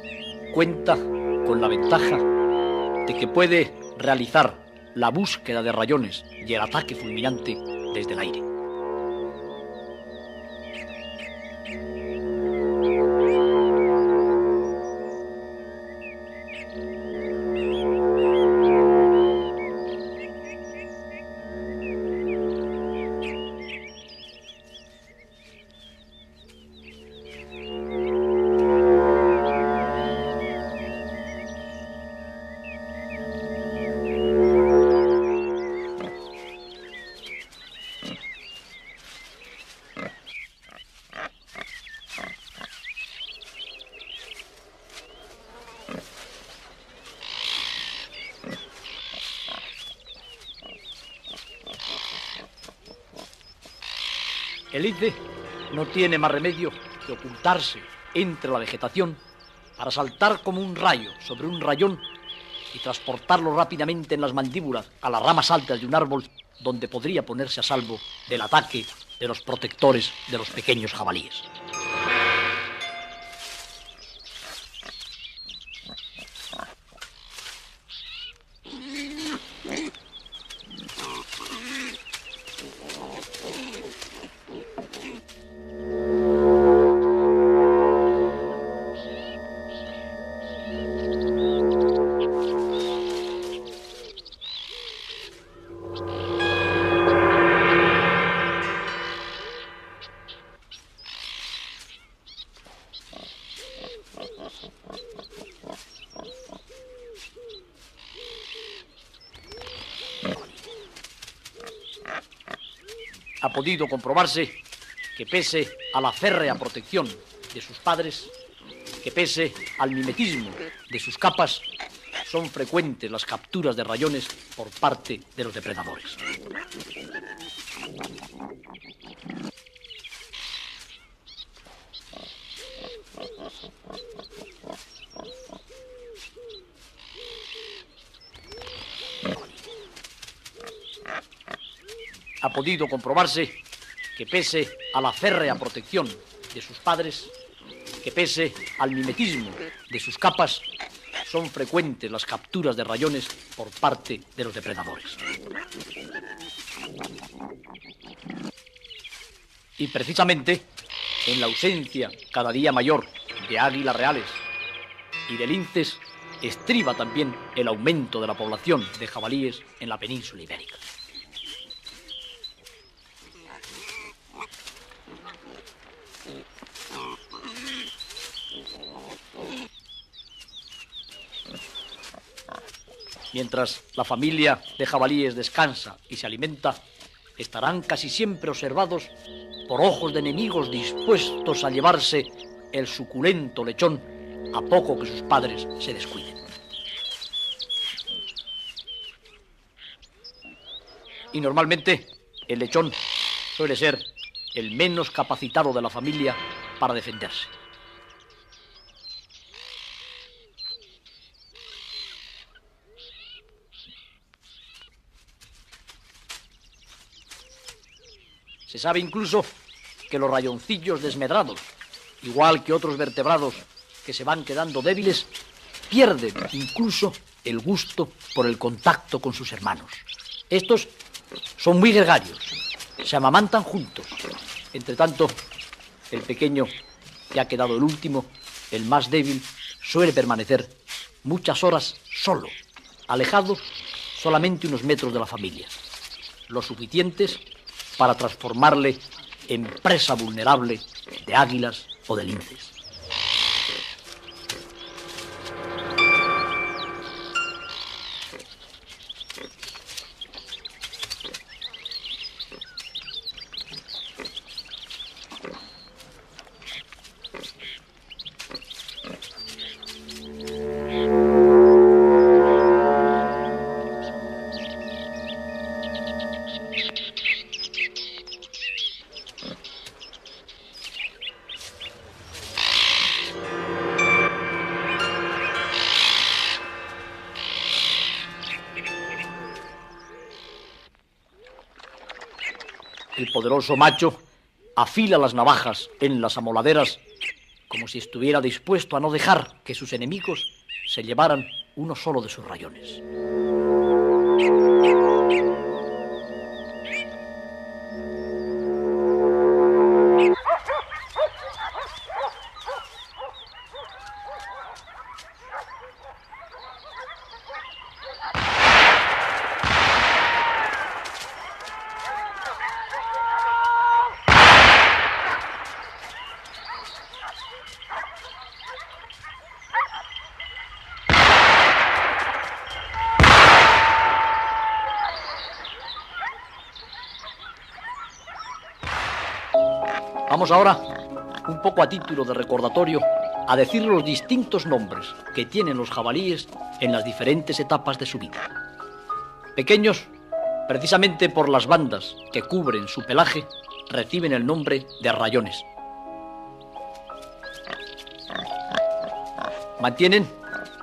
cuenta con la ventaja de que puede realizar la búsqueda de rayones y el ataque fulminante desde el aire. El lince no tiene más remedio que ocultarse entre la vegetación para saltar como un rayo sobre un rayón y transportarlo rápidamente en las mandíbulas a las ramas altas de un árbol, donde podría ponerse a salvo del ataque de los protectores de los pequeños jabalíes. Ha podido comprobarse que pese a la férrea protección de sus padres, que pese al mimetismo de sus capas, son frecuentes las capturas de rayones por parte de los depredadores. Ha podido comprobarse que pese a la férrea protección de sus padres, que pese al mimetismo de sus capas, son frecuentes las capturas de rayones por parte de los depredadores. Y precisamente en la ausencia cada día mayor de águilas reales y de linces, estriba también el aumento de la población de jabalíes en la península ibérica. Mientras la familia de jabalíes descansa y se alimenta, estarán casi siempre observados por ojos de enemigos dispuestos a llevarse el suculento lechón a poco que sus padres se descuiden. Y normalmente el lechón suele ser el menos capacitado de la familia para defenderse. Se sabe incluso que los rayoncillos desmedrados, igual que otros vertebrados que se van quedando débiles, pierden incluso el gusto por el contacto con sus hermanos. Estos son muy gregarios, se amamantan juntos. Entre tanto, el pequeño, que ha quedado el último, el más débil, suele permanecer muchas horas solo, alejado solamente unos metros de la familia, lo suficientes para transformarle en presa vulnerable de águilas o de linces. El poderoso macho afila las navajas en las amoladeras como si estuviera dispuesto a no dejar que sus enemigos se llevaran uno solo de sus rayones. Vamos ahora, un poco a título de recordatorio, a decir los distintos nombres que tienen los jabalíes en las diferentes etapas de su vida. Pequeños, precisamente por las bandas que cubren su pelaje, reciben el nombre de rayones. Mantienen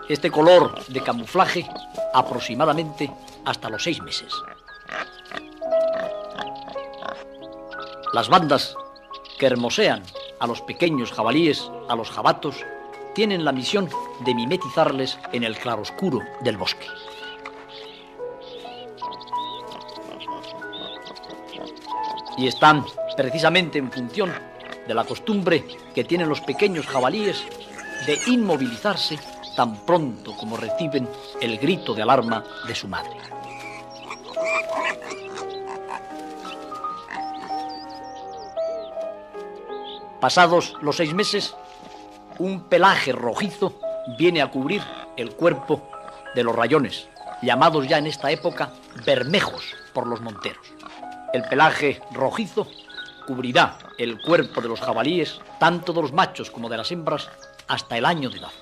este color de camuflaje aproximadamente hasta los 6 meses. Las bandas que hermosean a los pequeños jabalíes, a los jabatos, tienen la misión de mimetizarles en el claroscuro del bosque. Y están precisamente en función de la costumbre que tienen los pequeños jabalíes de inmovilizarse tan pronto como reciben el grito de alarma de su madre. Pasados los 6 meses, un pelaje rojizo viene a cubrir el cuerpo de los rayones, llamados ya en esta época bermejos por los monteros. El pelaje rojizo cubrirá el cuerpo de los jabalíes, tanto de los machos como de las hembras, hasta el año de edad.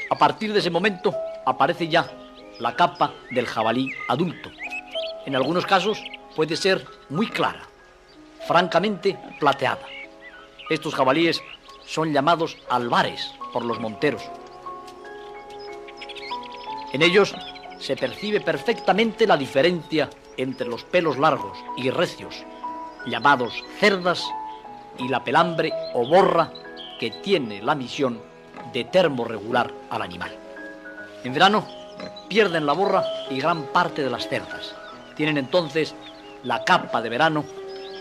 A partir de ese momento aparece ya la capa del jabalí adulto. En algunos casos puede ser muy clara, francamente plateada. Estos jabalíes son llamados albares por los monteros. En ellos se percibe perfectamente la diferencia entre los pelos largos y recios, llamados cerdas, y la pelambre o borra que tiene la misión de termorregular al animal. En verano pierden la borra y gran parte de las cerdas. Tienen entonces la capa de verano,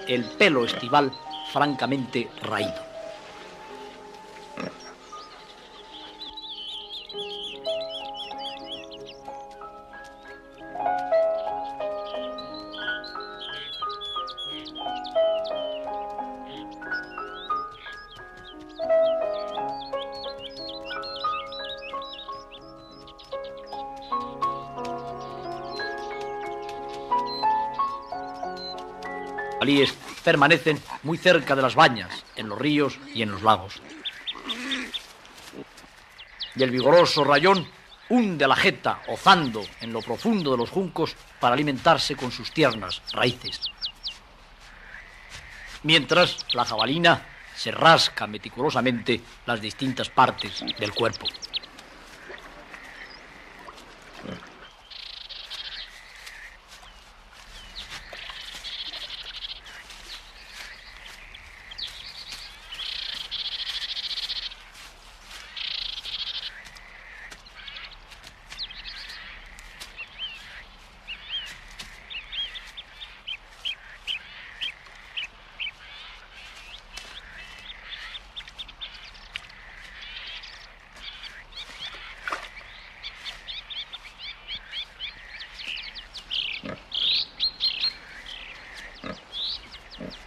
el pelo estival francamente raído. Los jabalíes permanecen muy cerca de las bañas, en los ríos y en los lagos. Y el vigoroso rayón hunde la jeta, ozando en lo profundo de los juncos para alimentarse con sus tiernas raíces. Mientras la jabalina se rasca meticulosamente las distintas partes del cuerpo.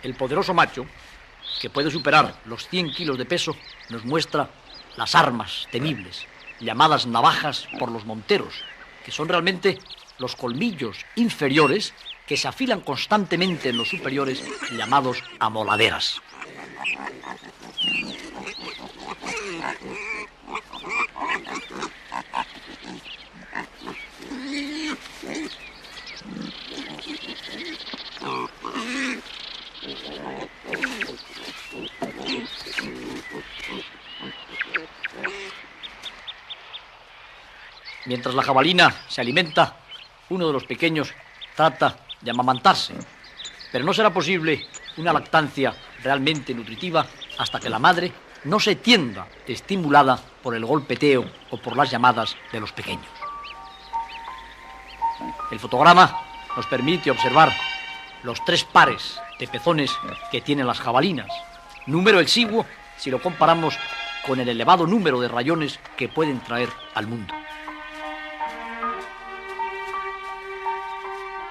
El poderoso macho, que puede superar los 100 kilos de peso, nos muestra las armas temibles, llamadas navajas por los monteros, que son realmente los colmillos inferiores que se afilan constantemente en los superiores, llamados amoladeras. Mientras la jabalina se alimenta, uno de los pequeños trata de amamantarse, pero no será posible una lactancia realmente nutritiva hasta que la madre no se tienda estimulada por el golpeteo o por las llamadas de los pequeños. El fotograma nos permite observar los 3 pares de pezones que tienen las jabalinas, número exiguo si lo comparamos con el elevado número de rayones que pueden traer al mundo.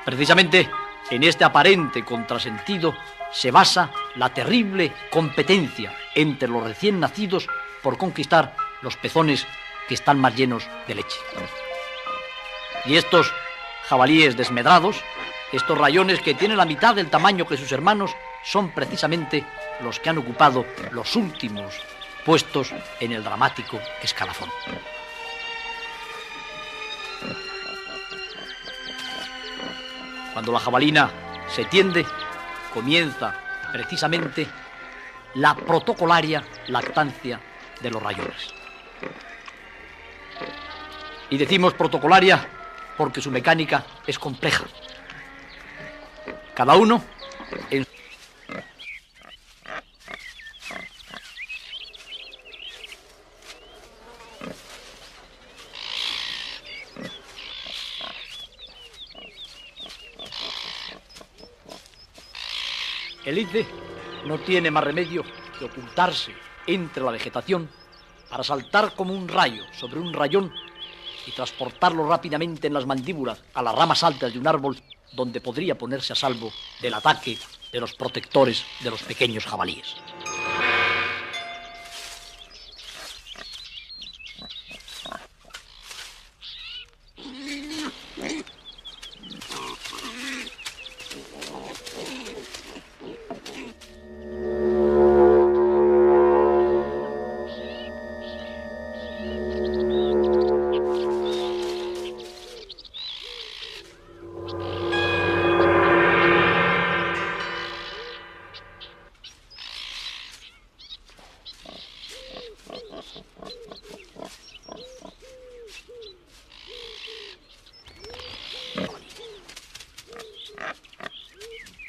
Precisamente en este aparente contrasentido se basa la terrible competencia entre los recién nacidos por conquistar los pezones que están más llenos de leche. Y estos jabalíes desmedrados, estos rayones que tienen la mitad del tamaño que sus hermanos, son precisamente los que han ocupado los últimos puestos en el dramático escalafón. Cuando la jabalina se tiende, comienza precisamente la protocolaria lactancia de los rayones. Y decimos protocolaria porque su mecánica es compleja. Cada uno en el lince no tiene más remedio que ocultarse entre la vegetación para saltar como un rayo sobre un rayón y transportarlo rápidamente en las mandíbulas a las ramas altas de un árbol donde podría ponerse a salvo del ataque de los protectores de los pequeños jabalíes.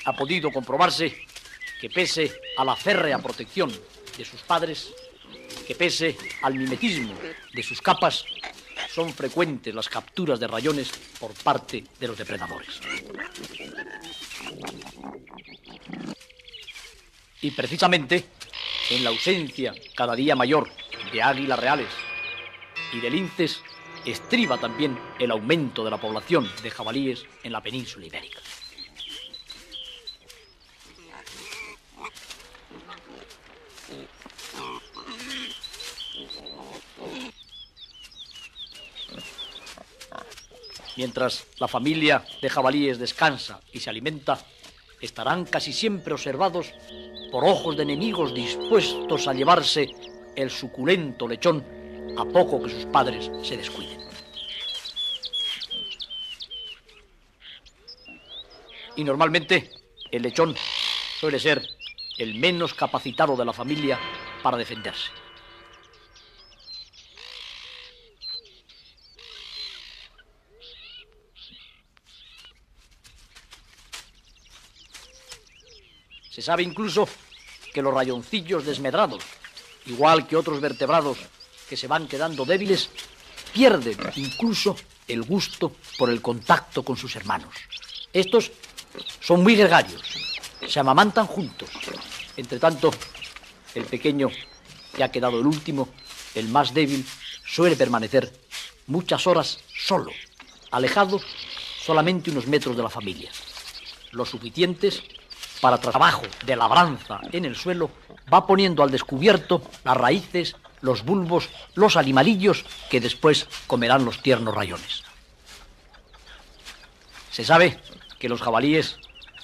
ha podido comprobarse que pese a la férrea protección de sus padres, que pese al mimetismo de sus capas, son frecuentes las capturas de rayones por parte de los depredadores. Y precisamente en la ausencia cada día mayor de águilas reales y de linces estriba también el aumento de la población de jabalíes en la península ibérica. Mientras la familia de jabalíes descansa y se alimenta, estarán casi siempre observados por ojos de enemigos dispuestos a llevarse el suculento lechón a poco que sus padres se descuiden. Y normalmente el lechón suele ser el menos capacitado de la familia para defenderse. Se sabe incluso que los rayoncillos desmedrados, igual que otros vertebrados que se van quedando débiles, pierden incluso el gusto por el contacto con sus hermanos. Estos son muy gregarios, se amamantan juntos. Entre tanto, el pequeño, que ha quedado el último, el más débil, suele permanecer muchas horas solo, alejado solamente unos metros de la familia, lo suficientes para, tras trabajo de labranza en el suelo, va poniendo al descubierto las raíces, los bulbos, los animalillos que después comerán los tiernos rayones. Se sabe que los jabalíes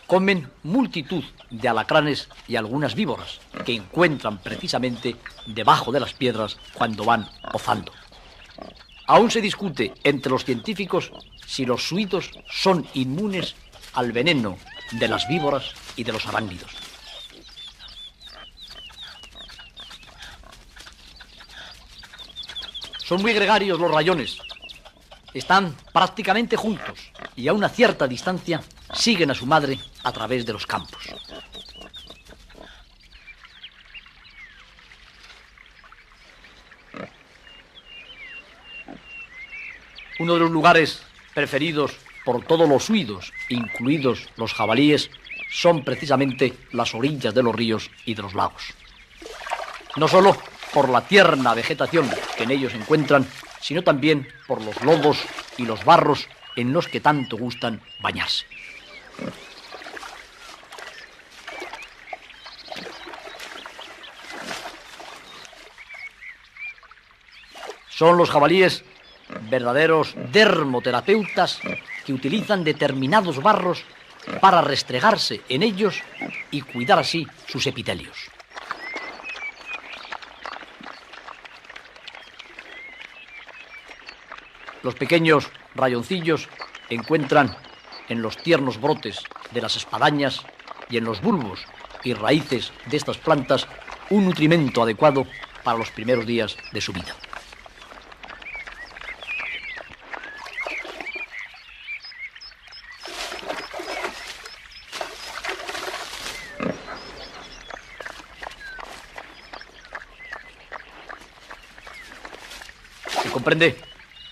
comen multitud de alacranes y algunas víboras que encuentran precisamente debajo de las piedras cuando van hozando. Aún se discute entre los científicos si los suidos son inmunes al veneno de las víboras y de los arácnidos. Son muy gregarios los rayones. Están prácticamente juntos y a una cierta distancia siguen a su madre a través de los campos. Uno de los lugares preferidos por todos los suidos, incluidos los jabalíes, son precisamente las orillas de los ríos y de los lagos. No solo por la tierna vegetación que en ellos encuentran, sino también por los lodos y los barros en los que tanto gustan bañarse. Son los jabalíes verdaderos dermoterapeutas que utilizan determinados barros para restregarse en ellos y cuidar así sus epitelios. Los pequeños rayoncillos encuentran en los tiernos brotes de las espadañas y en los bulbos y raíces de estas plantas un nutrimento adecuado para los primeros días de su vida. Se comprende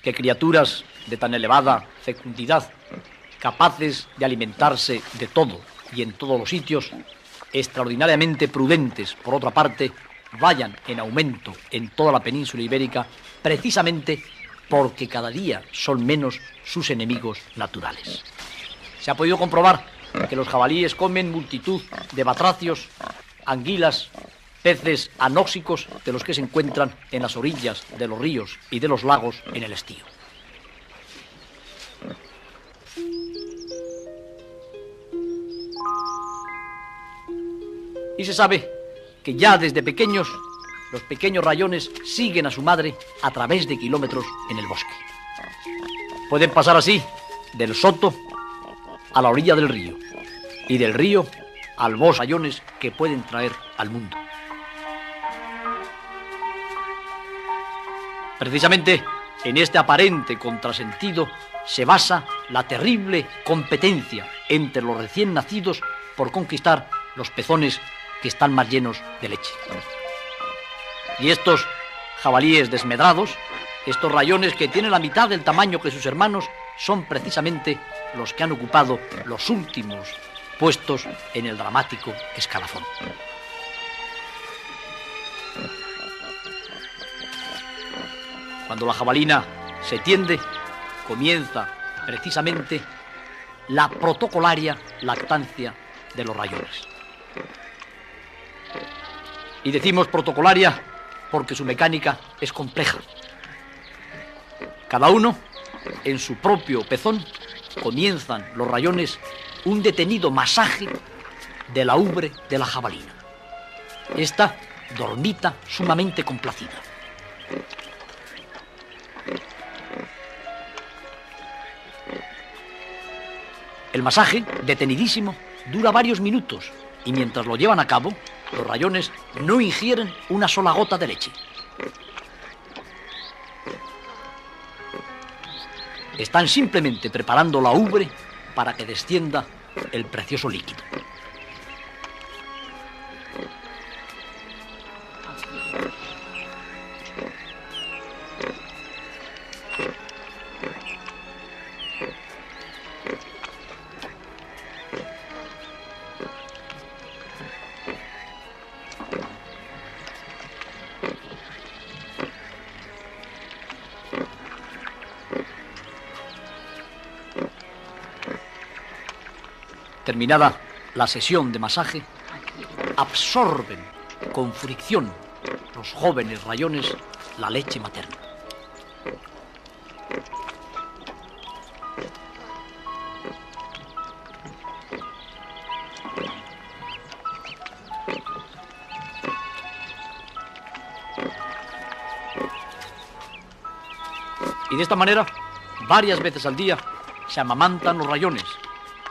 que criaturas de tan elevada fecundidad, capaces de alimentarse de todo y en todos los sitios, extraordinariamente prudentes, por otra parte, vayan en aumento en toda la península ibérica, precisamente porque cada día son menos sus enemigos naturales. Se ha podido comprobar que los jabalíes comen multitud de batracios, anguilas, peces anóxicos de los que se encuentran en las orillas de los ríos y de los lagos en el estío. Y se sabe que ya desde pequeños, los pequeños rayones siguen a su madre a través de kilómetros en el bosque. Pueden pasar así del soto a la orilla del río y del río al bosque rayones que pueden traer al mundo. Precisamente en este aparente contrasentido se basa la terrible competencia entre los recién nacidos por conquistar los pezones que están más llenos de leche. Y estos jabalíes desmedrados, estos rayones que tienen la mitad del tamaño que sus hermanos, son precisamente los que han ocupado los últimos puestos en el dramático escalafón. Cuando la jabalina se tiende, comienza precisamente la protocolaria lactancia de los rayones. Y decimos protocolaria porque su mecánica es compleja. Cada uno, en su propio pezón, comienzan los rayones un detenido masaje de la ubre de la jabalina. Esta dormita sumamente complacida. El masaje, detenidísimo, dura varios minutos y mientras lo llevan a cabo, los rayones no ingieren una sola gota de leche. Están simplemente preparando la ubre para que descienda el precioso líquido. Terminada la sesión de masaje, absorben con fricción los jóvenes rayones la leche materna. Y de esta manera, varias veces al día, se amamantan los rayones,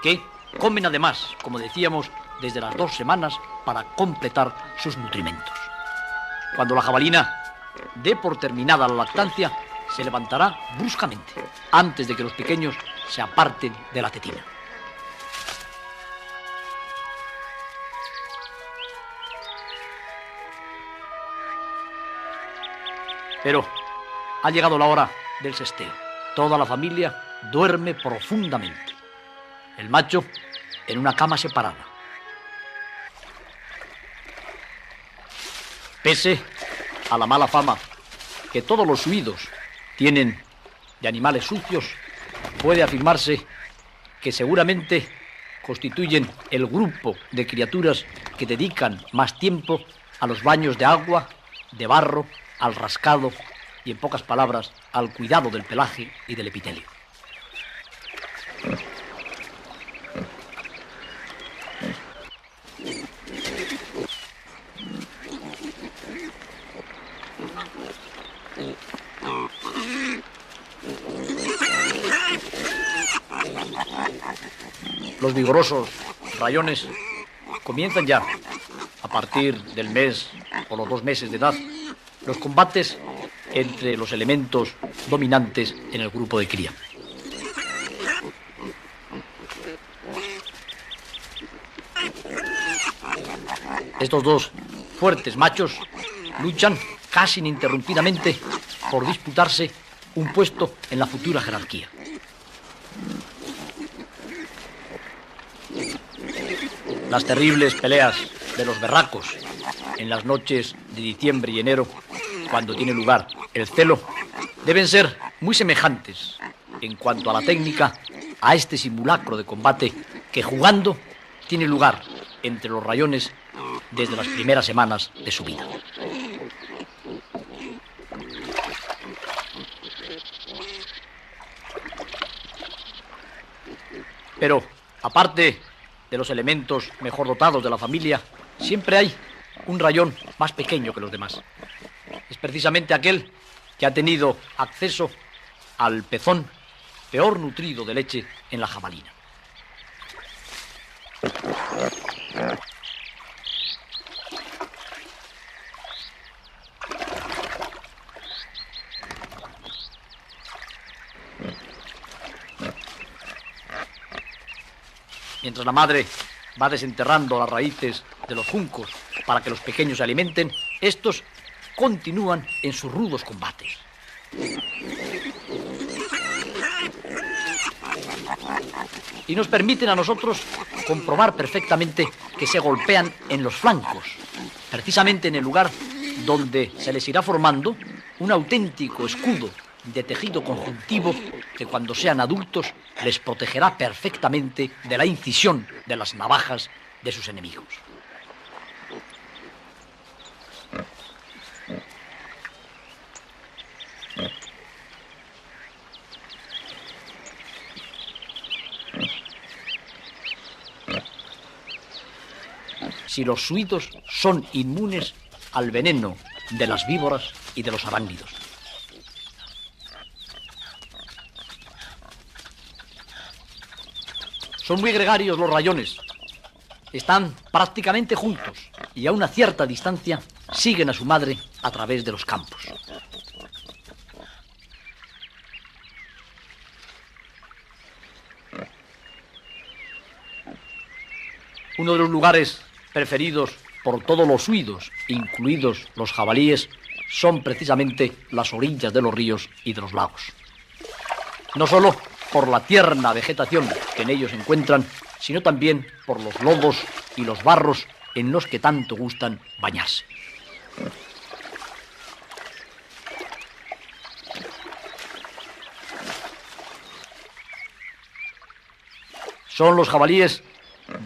que comen además, como decíamos, desde las 2 semanas para completar sus nutrimentos. Cuando la jabalina dé por terminada la lactancia, se levantará bruscamente, antes de que los pequeños se aparten de la tetina. Pero ha llegado la hora del sesteo. Toda la familia duerme profundamente. El macho en una cama separada. Pese a la mala fama que todos los suidos tienen de animales sucios, puede afirmarse que seguramente constituyen el grupo de criaturas que dedican más tiempo a los baños de agua, de barro, al rascado y, en pocas palabras, al cuidado del pelaje y del epitelio. Los vigorosos rayones comienzan ya, a partir del mes o los 2 meses de edad, los combates entre los elementos dominantes en el grupo de cría. Estos dos fuertes machos luchan casi ininterrumpidamente por disputarse un puesto en la futura jerarquía. Las terribles peleas de los berracos en las noches de diciembre y enero, cuando tiene lugar el celo, deben ser muy semejantes en cuanto a la técnica a este simulacro de combate que, jugando, tiene lugar entre los rayones desde las primeras semanas de su vida. Pero, aparte de los elementos mejor dotados de la familia, siempre hay un rayón más pequeño que los demás. Es precisamente aquel que ha tenido acceso al pezón peor nutrido de leche en la jabalina. Mientras la madre va desenterrando las raíces de los juncos para que los pequeños se alimenten, estos continúan en sus rudos combates. Y nos permiten a nosotros comprobar perfectamente que se golpean en los flancos, precisamente en el lugar donde se les irá formando un auténtico escudo de tejido conjuntivo que cuando sean adultos les protegerá perfectamente de la incisión de las navajas de sus enemigos. Si los suidos son inmunes al veneno de las víboras y de los arácnidos. Son muy gregarios los rayones. Están prácticamente juntos y a una cierta distancia siguen a su madre a través de los campos. Uno de los lugares preferidos por todos los suidos, incluidos los jabalíes, son precisamente las orillas de los ríos y de los lagos. No solo por la tierna vegetación que en ellos se encuentran, sino también por los lodos y los barros en los que tanto gustan bañarse. Son los jabalíes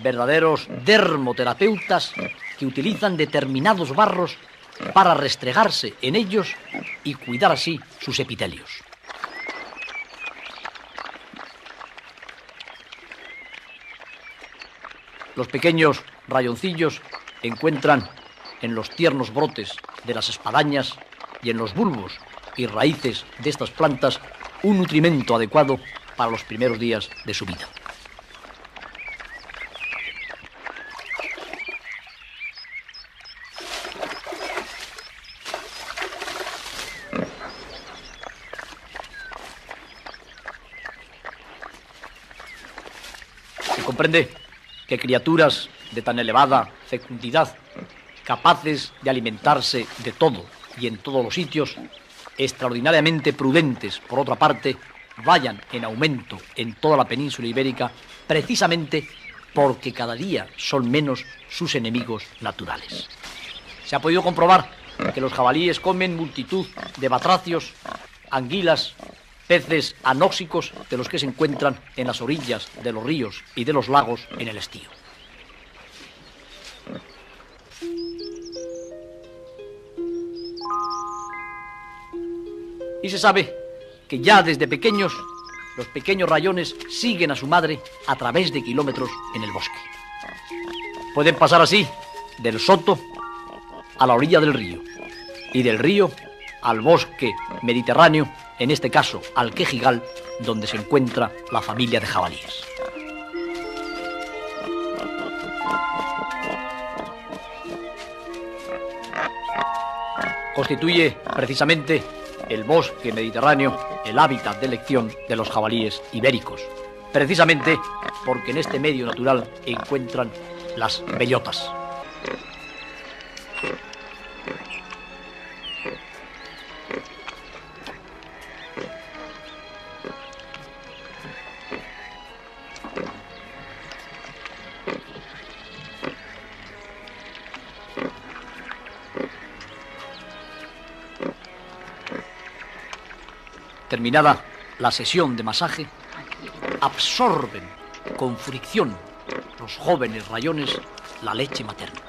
verdaderos dermoterapeutas que utilizan determinados barros para restregarse en ellos y cuidar así sus epitelios. Los pequeños rayoncillos encuentran en los tiernos brotes de las espadañas y en los bulbos y raíces de estas plantas un nutrimento adecuado para los primeros días de su vida. Se comprende que criaturas de tan elevada fecundidad, capaces de alimentarse de todo y en todos los sitios, extraordinariamente prudentes, por otra parte, vayan en aumento en toda la península ibérica, precisamente porque cada día son menos sus enemigos naturales. Se ha podido comprobar que los jabalíes comen multitud de batracios, anguilas, peces anóxicos de los que se encuentran en las orillas de los ríos y de los lagos en el estío. Y se sabe que ya desde pequeños, los pequeños rayones siguen a su madre a través de kilómetros en el bosque. Pueden pasar así del soto a la orilla del río y del río al bosque mediterráneo, en este caso al Quejigal, donde se encuentra la familia de jabalíes. Constituye precisamente el bosque mediterráneo el hábitat de elección de los jabalíes ibéricos, precisamente porque en este medio natural encuentran las bellotas. Terminada la sesión de masaje, absorben con fricción los jóvenes rayones la leche materna.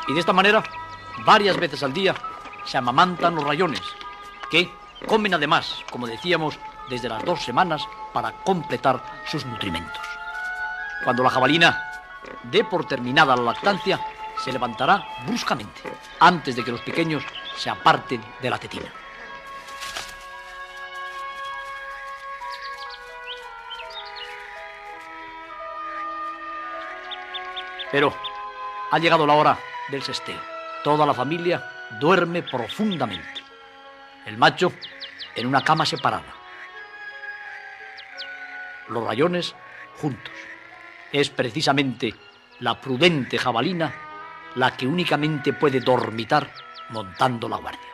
Y de esta manera, varias veces al día, se amamantan los rayones, que comen además, como decíamos, desde las 2 semanas para completar sus nutrimentos. Cuando la jabalina dé por terminada la lactancia, se levantará bruscamente, antes de que los pequeños se aparten de la tetina. Pero ha llegado la hora del sesteo. Toda la familia duerme profundamente. El macho en una cama separada. Los rayones juntos. Es precisamente la prudente jabalina la que únicamente puede dormitar montando la guardia.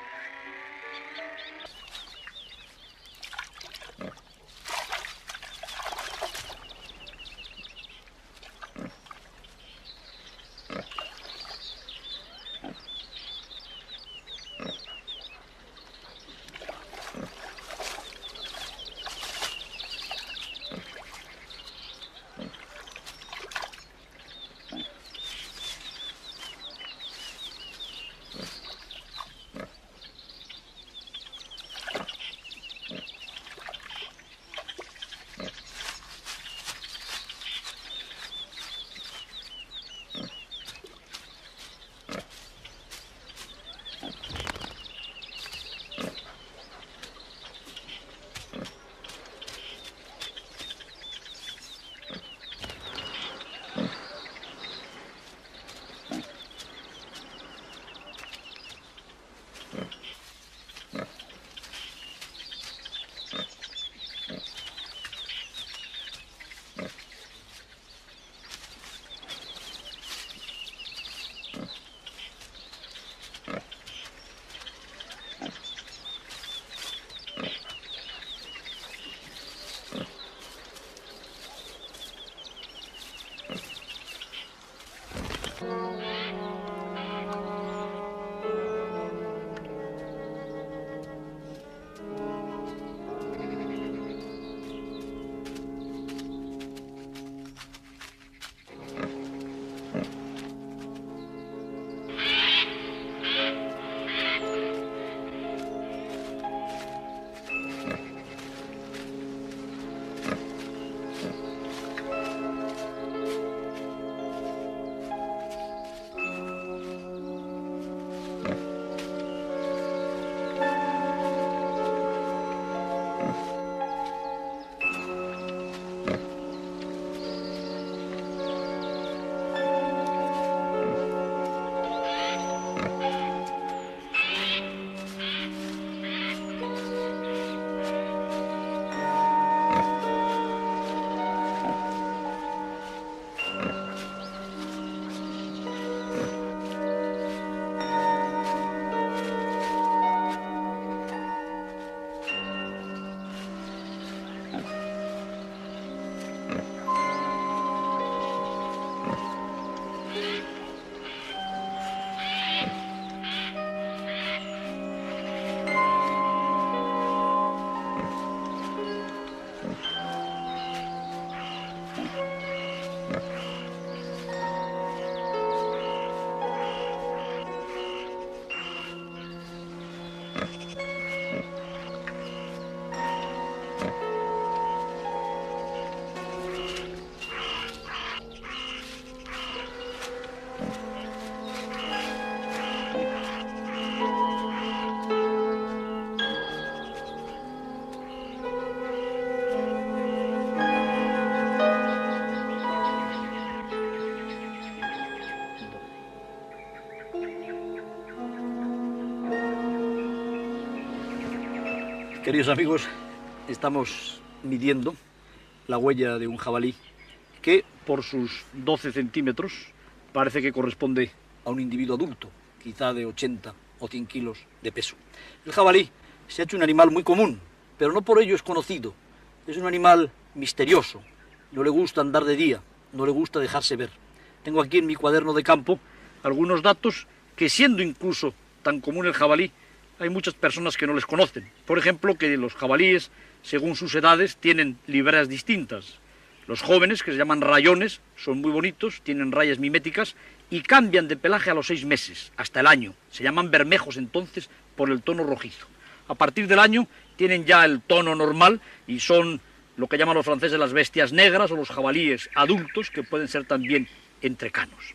Queridos amigos, estamos midiendo la huella de un jabalí que por sus 12 centímetros parece que corresponde a un individuo adulto, quizá de 80 o 100 kilos de peso. El jabalí se ha hecho un animal muy común, pero no por ello es conocido. Es un animal misterioso, no le gusta andar de día, no le gusta dejarse ver. Tengo aquí en mi cuaderno de campo algunos datos que, siendo incluso tan común el jabalí, hay muchas personas que no les conocen. Por ejemplo, que los jabalíes, según sus edades, tienen libreas distintas. Los jóvenes, que se llaman rayones, son muy bonitos, tienen rayas miméticas y cambian de pelaje a los 6 meses, hasta el año. Se llaman bermejos entonces por el tono rojizo. A partir del año tienen ya el tono normal y son lo que llaman los franceses las bestias negras o los jabalíes adultos, que pueden ser también entrecanos.